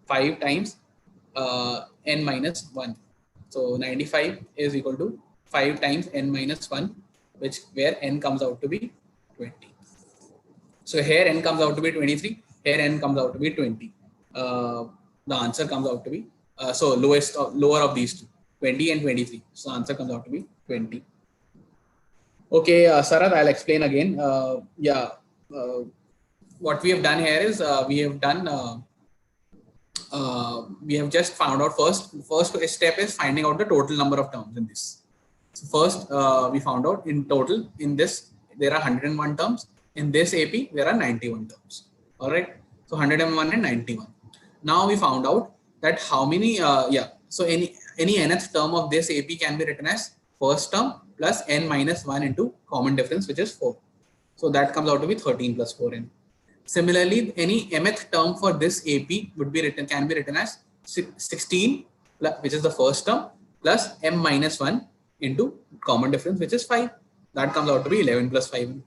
5 times n minus 1. So 95 is equal to 5 times n minus 1, where n comes out to be 20. So here n comes out to be 23. Here n comes out to be 20. The answer comes out to be, so lower of these two, 20 and 23. So the answer comes out to be 20. Okay, Sarath, I'll explain again. What we have done here is we have just found out first step is finding out the total number of terms in this. So first, we found out in total in this there are 101 terms. In this AP there are 91 terms. All right, so 101 and 91. Now we found out that how many so any nth term of this AP can be written as first term plus n minus 1 into common difference, which is 4. So that comes out to be 13 plus 4n. Similarly, any mth term for this AP can be written as 16, which is the first term, plus m minus 1 into common difference, which is 5. That comes out to be 11 plus 5.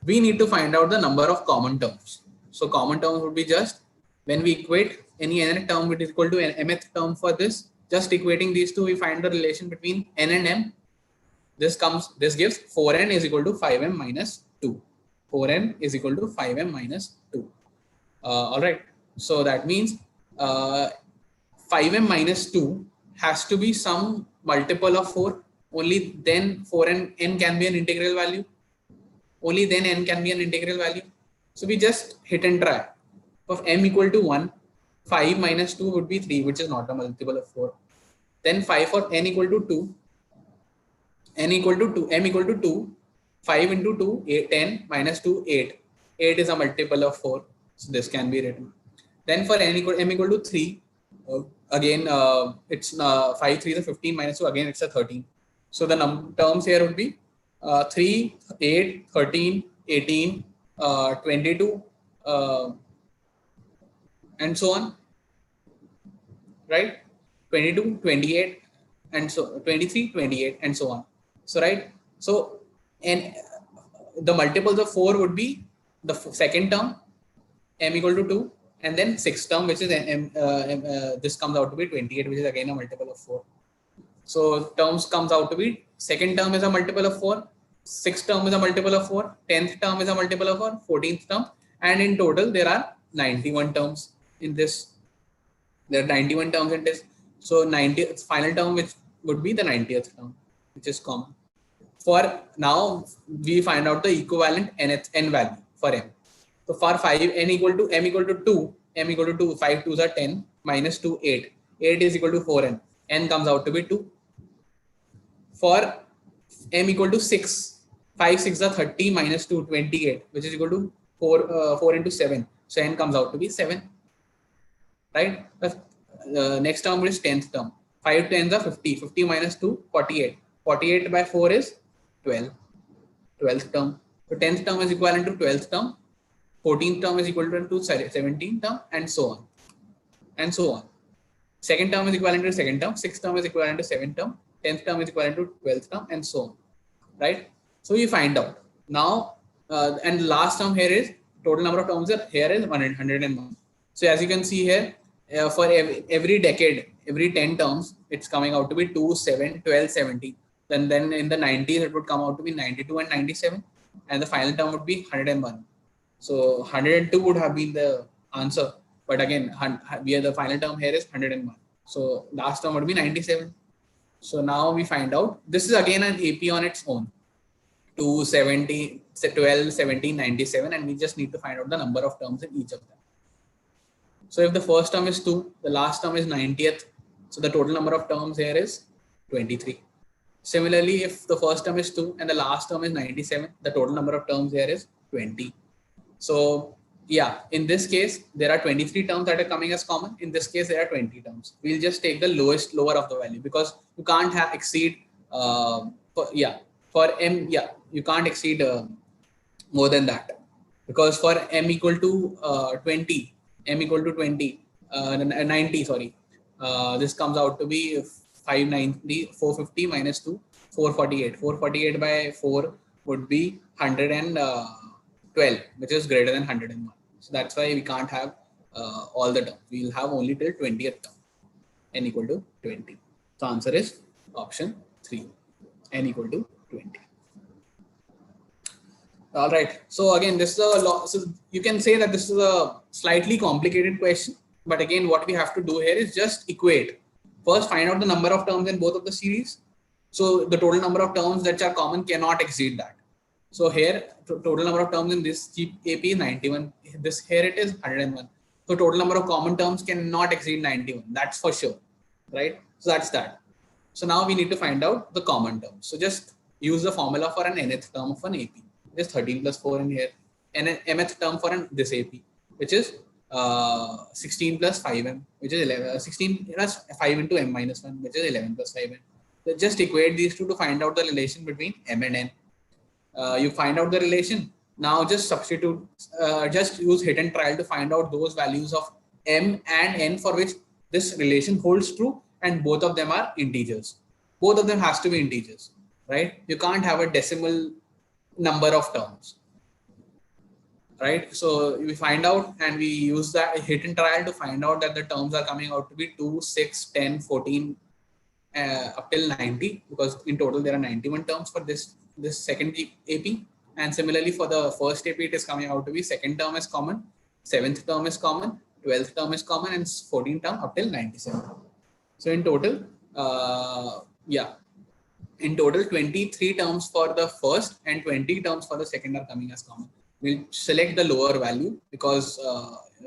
We need to find out the number of common terms. So common terms would be just when we equate any nth term which is equal to an mth term for this, just equating these two, we find the relation between n and m. This gives 4n is equal to 5m minus 2. 4n is equal to 5m minus 2. All right. So that means 5m minus 2 has to be some multiple of 4. Only then 4 and n can be an integral value. Only then n can be an integral value. So we just hit and try. Of m equal to 1, 5 minus 2 would be 3, which is not a multiple of 4. Then 5 for n equal to 2, n equal to 2, m equal to 2, 5 into 2, 8, 10 minus 2, 8. 8 is a multiple of 4. So this can be written. Then for m equal to 3, again it's 5, 3 is a 15 minus 2, again it's a 13. So the terms here would be 3, 8, 13, 18, 22, and so on, right? 22, 28, and so 23, 28, and so on. So right, so and the multiples of 4 would be the second term, m equal to 2, and then sixth term, which is this comes out to be 28, which is again a multiple of 4. So terms comes out to be second term is a multiple of 4, sixth term is a multiple of 4, 10th term is a multiple of 4, 14th term, and in total there are 91 terms in this. There are 91 terms in this. So 90th final term, which would be the 90th term, which is common. For now, we find out the equivalent n value for m. So for 5, m equal to 2, 5 2s are 10, minus 2, 8. 8 is equal to 4n. N comes out to be 2. For m equal to 6, 5 6 are 30, minus 2, 28, which is equal to 4 into 7. So n comes out to be 7. Right? Next term is 10th term. 5 10s are 50. 50 minus 2, 48. 48 by 4 is 12. 12th term. So 10th term is equivalent to 12th term. 14th term is equivalent to 17th term, and so on. And so on. Second term is equivalent to second term. Sixth term is equivalent to seventh term. 10th term is equivalent to 12th term, and so on. Right? So we find out. Now, and last term here is total number of terms here is 101. So as you can see here, for every decade, every 10 terms, it's coming out to be 2, 7, 12, 17. Then in the 90s, it would come out to be 92 and 97. And the final term would be 101. So 102 would have been the answer. But again, the final term here is 101. So last term would be 97. So now we find out. This is again an AP on its own. 2, 70, 12, 17, 97. And we just need to find out the number of terms in each of them. So if the first term is 2, the last term is 90th. So the total number of terms here is 23. Similarly, if the first term is 2 and the last term is 97, the total number of terms here is 20. So yeah, in this case, there are 23 terms that are coming as common. In this case, there are 20 terms. We'll just take the lower of the value, because you can't exceed, for m, you can't exceed more than that. Because for m equal to 20, 90, sorry. This comes out to be 590, 450 minus 2, 448. 448 by 4 would be 112, which is greater than 101. So that's why we can't have all the terms. We'll have only till 20th term, n equal to 20. So answer is option 3, n equal to 20. All right. So again, this is so you can say that this is a slightly complicated question, but again, what we have to do here is just equate. First, find out the number of terms in both of the series. So the total number of terms that are common cannot exceed that. So here, total number of terms in this AP is 91. This here it is 101. So total number of common terms cannot exceed 91. That's for sure, right? So that's that. So now we need to find out the common terms. So just use the formula for an nth term of an AP. Just 13 plus 4 in here, and an mth term for this AP, which is 16 plus 5m, which is 11. 16 plus 5 into m minus 1, which is 11 plus 5m. So just equate these two to find out the relation between m and n. You find out the relation. Now just substitute, just use hit and trial to find out those values of m and n for which this relation holds true, and both of them are integers. Both of them has to be integers, right? You can't have a decimal number of terms, right? So we find out, and we use that hit and trial to find out that the terms are coming out to be 2, 6, 10, 14, up till 90, because in total there are 91 terms for this second AP. And similarly for the first AP, it is coming out to be second term is common, seventh term is common, 12th term is common, and 14th term up till 97. So in total, in total 23 terms for the first and 20 terms for the second are coming as common. We'll select the lower value because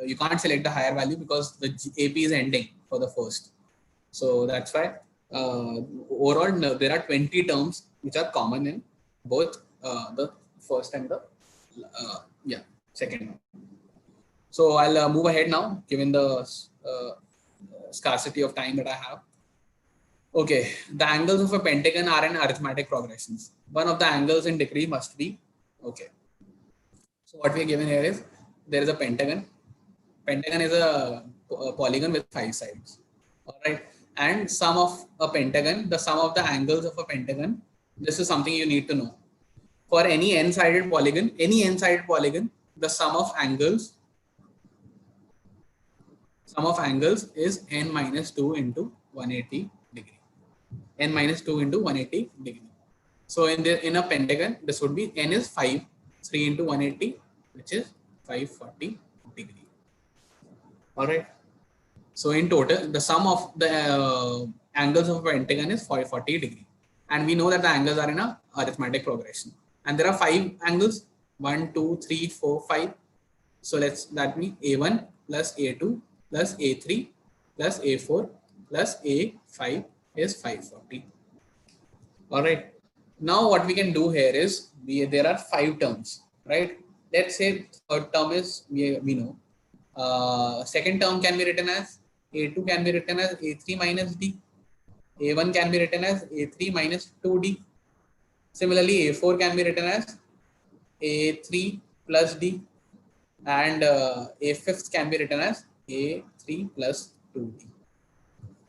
you can't select the higher value because the AP is ending for the first. So that's why overall there are 20 terms which are common in both the first and the second. So I'll move ahead now, given the scarcity of time that I have. Okay, the angles of a pentagon are in arithmetic progressions. One of the angles in degree must be, okay. So what we are given here is, there is a pentagon. Pentagon is a polygon with 5 sides. All right. And sum of a pentagon, the sum of the angles of a pentagon, this is something you need to know. For any n-sided polygon, the sum of angles is n minus 2 into 180 degree. N minus 2 into 180 degree. So in a pentagon, this would be n is 5, 3 into 180, which is 540 degree. All right. So in total, the sum of the angles of a pentagon is 540 degree. And we know that the angles are in a arithmetic progression. And there are 5 angles, 1, 2, 3, 4, 5. So that means A1 plus A2 plus A3 plus A4 plus A5 is 540. All right. Now what we can do here is, there are 5 terms, right? Let's say third term is, we know. Second term can be written as A2 can be written as A3 minus D. A1 can be written as A3 minus 2D. Similarly, A4 can be written as A3 plus D. And A5th can be written as A3 plus 2D.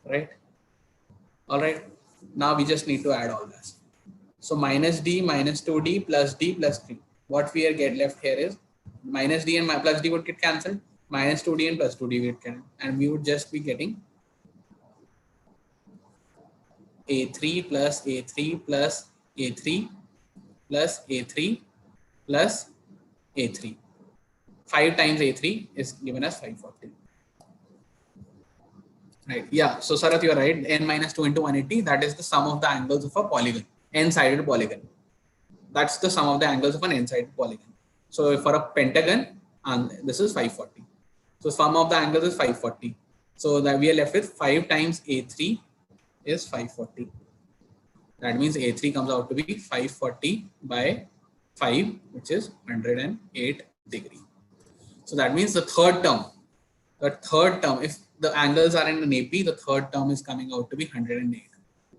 Right? All right. Now we just need to add all this. So minus D minus 2D plus D plus 3. What we are get left here is minus D and plus D would get cancelled. Minus 2D and plus 2D would get, and we would just be getting A3 plus A3 plus A3 plus A3 plus A3. 5 times A3 is given as 540. Right. Yeah. So Sarath, you are right. N minus 2 into 180. That is the sum of the angles of a polygon, n-sided polygon. That's the sum of the angles of an n-sided polygon. So for a pentagon, this is 540. So sum of the angles is 540. So that we are left with 5 times A3 is 540. That means A3 comes out to be 540 by 5, which is 108 degree. So that means the third term, if the angles are in an AP, the third term is coming out to be 108.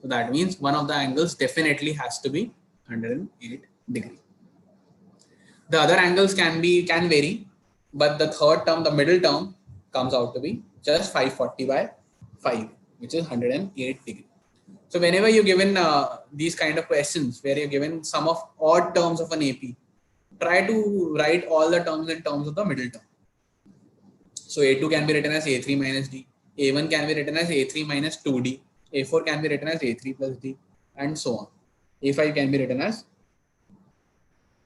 So that means one of the angles definitely has to be 108 degree. The other angles can vary, but the third term, the middle term, comes out to be just 540 by 5, which is 108 degree. So whenever you're given these kind of questions where you're given sum of odd terms of an AP, try to write all the terms in terms of the middle term. So A2 can be written as A3 minus D, A1 can be written as A3 minus 2D, A4 can be written as A3 plus D, and so on. A5 can be written as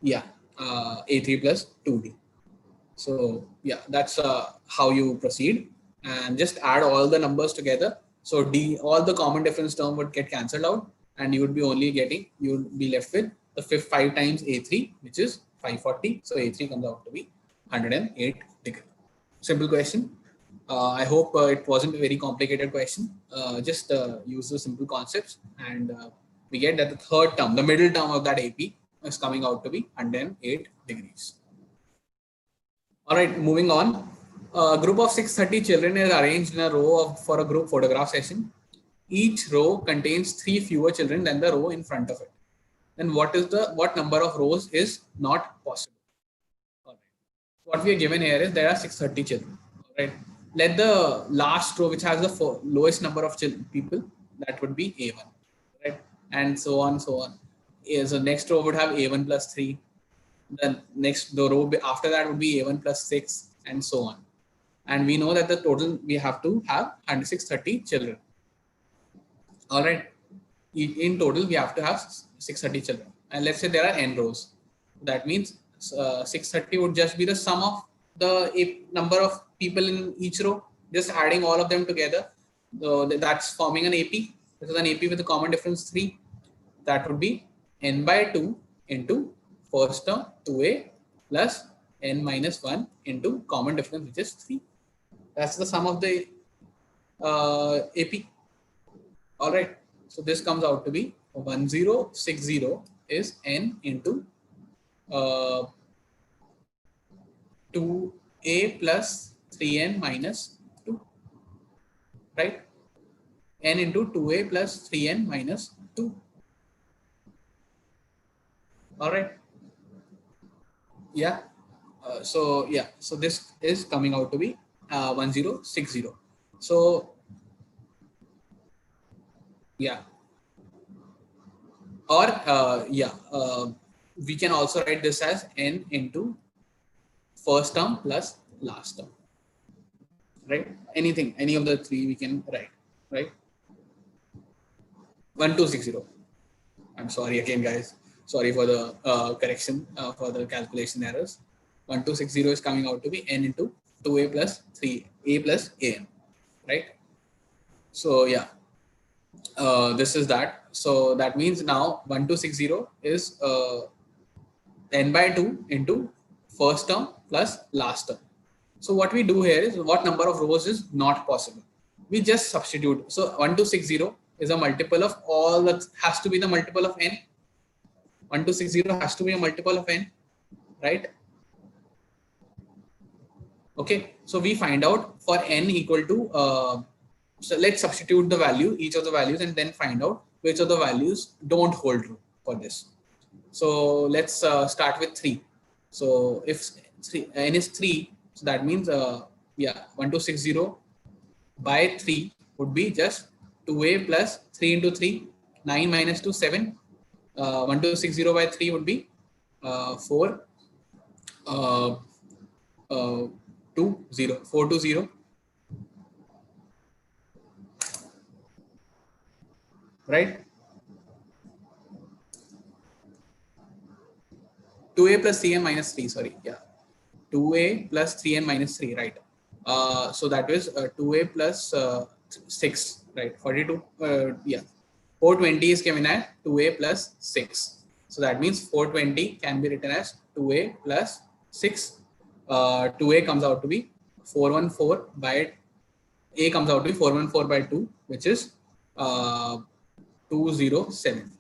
A3 plus 2D. So yeah, that's how you proceed, and just add all the numbers together. So all the common difference term would get cancelled out, and you would be left with the 5 times A3, which is 540. So A3 comes out to be 108 degree. Simple question. I hope it wasn't a very complicated question. Just use the simple concepts, and we get that the third term, the middle term of that AP, is coming out to be 108 degrees. All right, moving on. A group of 630 children is arranged in a row for a group photograph session. Each row contains 3 fewer children than the row in front of it. Then what number of rows is not possible? All right. What we are given here is there are 630 children. All right. Let the last row, which has the lowest number of people, that would be A1. Right. And so on, so on. So next row would have A1 plus 3. The row after that would be A1 plus 6, and so on. And we know that the total we have to have 630 children. All right. In total, we have to have 630 children. And let's say there are n rows. That means 630 would just be the sum of the number of people in each row, just adding all of them together. That's forming an AP. This is an AP with a common difference 3. That would be n by 2 into first term 2a plus n minus 1 into common difference, which is 3. That's the sum of the AP. All right. So this comes out to be 1060 is n into 2a plus 3n minus 2, right? N into 2a plus 3n minus 2. All right. Yeah. So this is coming out to be 1060. So yeah. Or we can also write this as n into first term plus last term, right? Anything, any of the three we can write, right? 1260. I'm sorry again, guys. Sorry for the correction for the calculation errors. 1260 is coming out to be n into 2a plus 3a plus an, right? So yeah, this is that. So that means now 1260 is n by 2 into first term plus last term. So what we do here is, what number of rows is not possible, we just substitute. So 1260 is a multiple of all, that has to be the multiple of n. 1260 has to be a multiple of n, right? Okay, so we find out for n equal to so let's substitute the value, each of the values, and then find out which of the values don't hold true for this. So let's start with 3. So if n is 3, so that means 1260 by 3 would be just 2a plus 3 into 3, 9 minus 2, 7. 1260 by 3 would be 4, 420. Right? 2a plus 3n minus 3, sorry, yeah. 2a plus 3n minus 3, right? So that is 2a plus 6, right? 42, 420 is given as 2a plus 6. So that means 420 can be written as 2a plus 6. 2a comes out to be 414 by, a comes out to be 414 by 2, which is 207.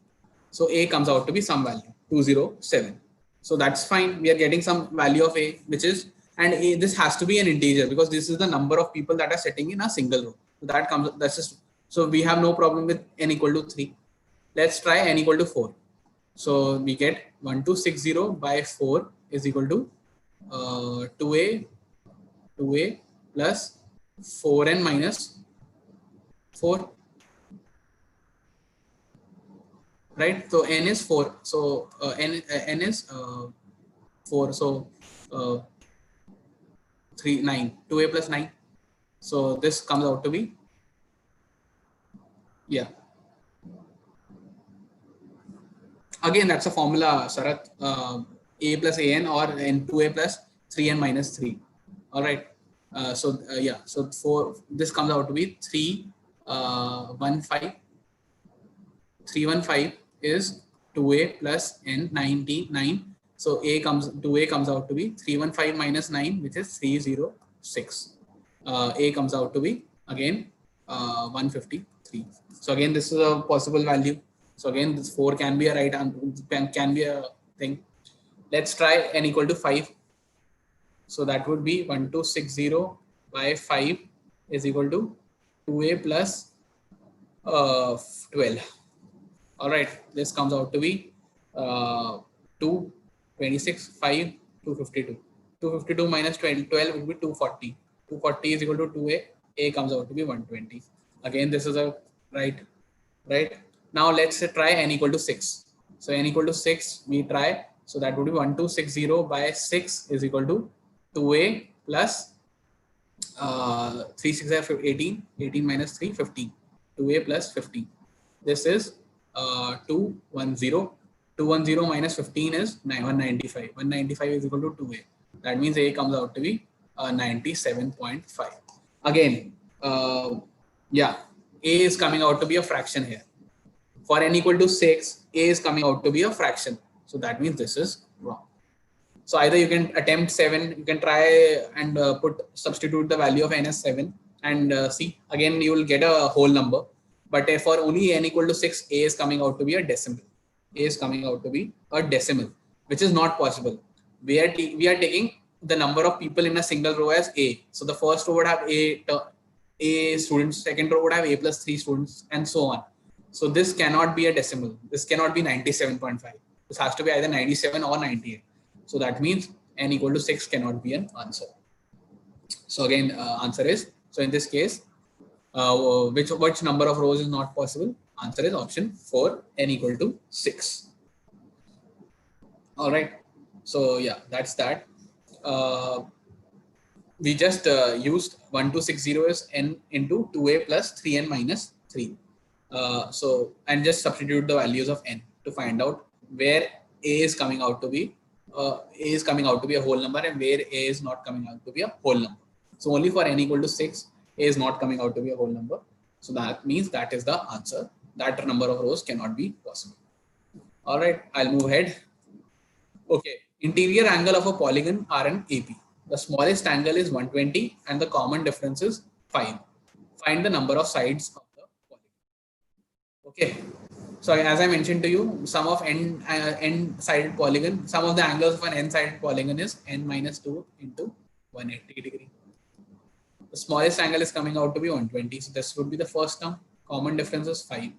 So a comes out to be some value, 207. So that's fine. We are getting some value of a, which is, and a, this has to be an integer because this is the number of people that are sitting in a single row. So that comes, that's just, so we have no problem with n equal to 3. Let's try n equal to 4. So we get 1260 by 4 is equal to 2a plus 4n minus 4. Right, so n is 4, so n is 4, so 3, 9, 2a plus 9. So this comes out to be, yeah. Again, that's a formula, Sarath. A plus an or n 2a plus 3n minus 3. All right. So this comes out to be 315. 315 is 2a plus n 99. So 2a comes out to be 315 minus 9, which is 306. A comes out to be again 153. So again, this is a possible value. So again, this 4 can be a right can be a thing. Let's try n equal to 5. So that would be 1260 by 5 is equal to 2a plus 12. All right, this comes out to be 226, 5, 252. 252 minus 12 would be 240. 240 is equal to 2a. A comes out to be 120. Again, this is a right. Now let's try n equal to 6. So n equal to 6 we try. So that would be 1260 by 6 is equal to 2a plus 3 6 are 18. 18 minus 3, 15. 2a plus 15. This is 210. 210 minus 15 is 195. 195 is equal to 2a. That means a comes out to be 97.5. Again, yeah, A is coming out to be a fraction here. For n equal to 6, A is coming out to be a fraction. So that means this is wrong. So either you can attempt 7, you can try and substitute the value of n as 7 and see, again you will get a whole number. But for only n equal to 6, A is coming out to be a decimal. A is coming out to be a decimal, which is not possible. We are taking the number of people in a single row as A. So the first row would have A students, second row would have A plus 3 students, and so on. So this cannot be a decimal. This cannot be 97.5. This has to be either 97 or 98. So that means n equal to 6 cannot be an answer. So again, answer is, so in this case, which number of rows is not possible? Answer is option 4, n equal to 6. All right. So yeah, that's that. We just used 1260 is n into 2a plus 3n minus 3. So, and just substitute the values of n to find out where A is coming out to be a whole number and where A is not coming out to be a whole number. So only for n equal to 6, A is not coming out to be a whole number. So that means that is the answer. That number of rows cannot be possible. All right, I'll move ahead. Okay, interior angle of a polygon are an AP. The smallest angle is 120 and the common difference is 5. Find the number of sides of the polygon. Okay, so as I mentioned to you, sum of n-sided polygon, sum of the angles of an n-sided polygon is n minus 2 into 180 degree. The smallest angle is coming out to be 120. So this would be the first term. Common difference is 5,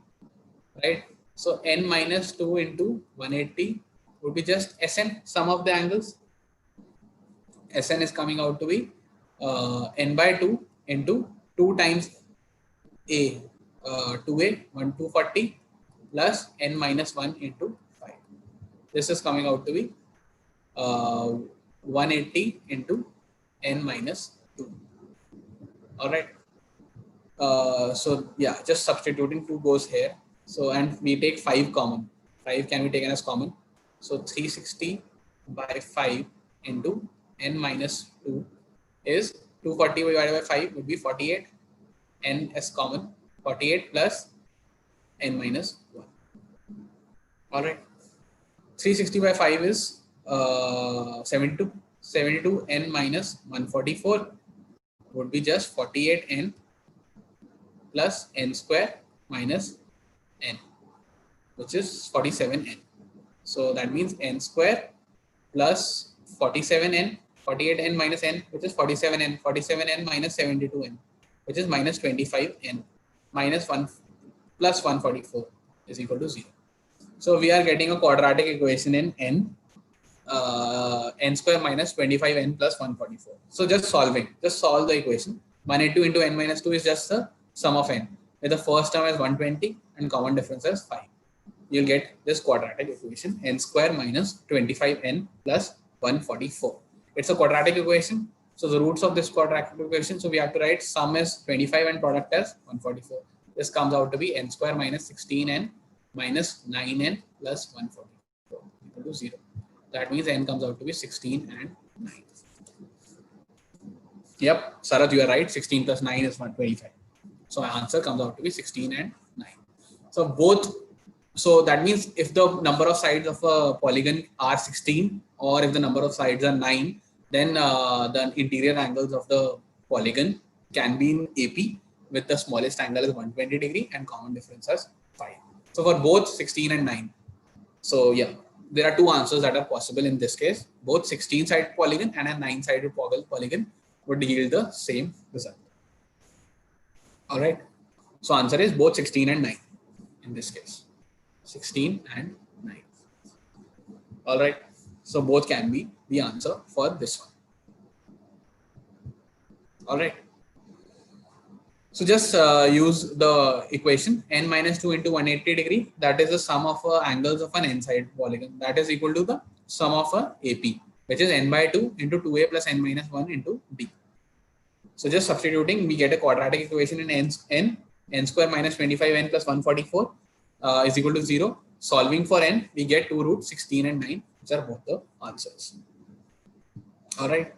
right? So n minus 2 into 180 would be just Sn, sum of the angles. Sn is coming out to be n by 2 into 2 times A, 2A, 240 plus n minus 1 into 5. This is coming out to be 180 into n minus 2. All right. So yeah, just substituting 2 goes here. So, and we take 5 common. 5 can be taken as common. So 360 by 5 into n minus 2 is 240 divided by 5 would be 48. N as common, 48 plus n minus 1. All right. 360 by 5 is 72. 72 n minus 144 would be just 48n plus n square minus n, which is 47n. So that means n square plus 47n, 48n minus n, which is 47n, 47n minus 72n, which is minus 25n, minus 1 plus 144 is equal to 0. So we are getting a quadratic equation in n, n square minus 25n plus 144. So just solve the equation. 182 into n minus 2 is just the sum of n, where the first term is 120 and common difference is 5. You'll get this quadratic equation, n square minus 25n plus 144. It's a quadratic equation. So the roots of this quadratic equation, so we have to write sum as 25 and product as 144. This comes out to be n square minus 16n minus 9n plus 144 equal to 0. That means n comes out to be 16 and 9. Yep, Sarath, you are right. 16 plus 9 is 125. So our answer comes out to be 16 and 9. So both. So that means if the number of sides of a polygon are 16 or if the number of sides are 9, then the interior angles of the polygon can be in AP with the smallest angle is 120 degree and common difference as 5. So for both 16 and 9. So yeah, there are 2 answers that are possible in this case. Both 16-sided polygon and a 9-sided polygon would yield the same result. All right. So answer is both 16 and 9 in this case. 16 and 9. All right. So both can be the answer for this one. All right. So just use the equation n minus 2 into 180 degree. That is the sum of angles of an n-sided polygon. That is equal to the sum of a AP, which is n by 2 into 2a plus n minus 1 into d. So just substituting, we get a quadratic equation in n square minus 25n plus 144 is equal to 0. Solving for n, we get 2 roots 16 and 9, which are both the answers. All right.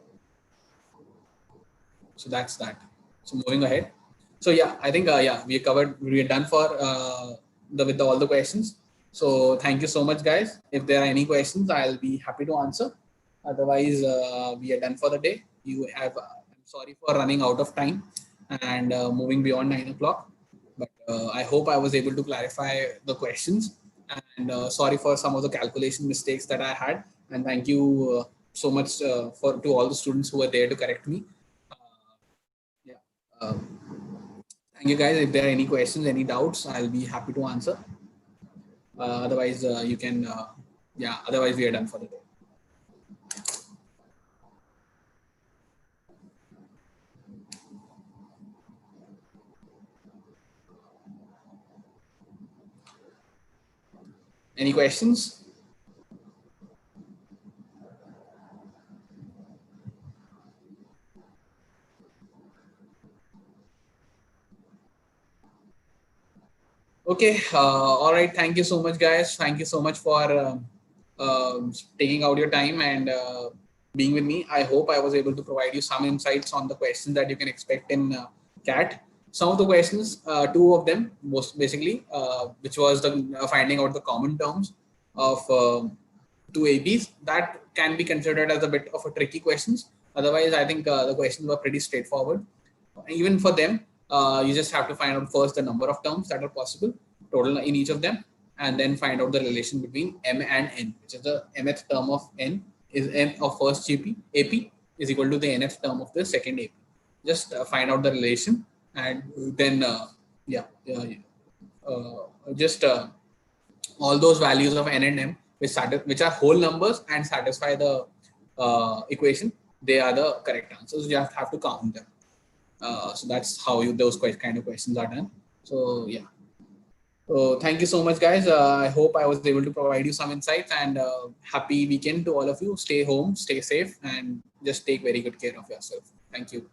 So that's that. So moving ahead. So yeah, I think yeah, we are done for with all the questions. So thank you so much, guys. If there are any questions, I'll be happy to answer. Otherwise, we are done for the day. I'm sorry for running out of time and moving beyond 9 o'clock. But I hope I was able to clarify the questions. And sorry for some of the calculation mistakes that I had. And thank you so much for to all the students who were there to correct me. Yeah. Thank you guys. If there are any questions, any doubts, I'll be happy to answer. Otherwise, you can, yeah, otherwise we are done for the day. Any questions? Okay. All right. Thank you so much, guys. Thank you so much for taking out your time and being with me. I hope I was able to provide you some insights on the questions that you can expect in CAT. Some of the questions, two of them, most basically, which was the finding out the common terms of two ABs, that can be considered as a bit of a tricky questions. Otherwise, I think the questions were pretty straightforward. Even for them, you just have to find out first the number of terms that are possible total in each of them, and then find out the relation between m and n, which is the mth term of n is n of first AP is equal to the nth term of the second AP. Just find out the relation, and then just all those values of n and m which are whole numbers and satisfy the equation, they are the correct answers. You have to count them. So that's how those kind of questions are done. So yeah. So thank you so much, guys. I hope I was able to provide you some insights, and happy weekend to all of you. Stay home, stay safe, and just take very good care of yourself. Thank you.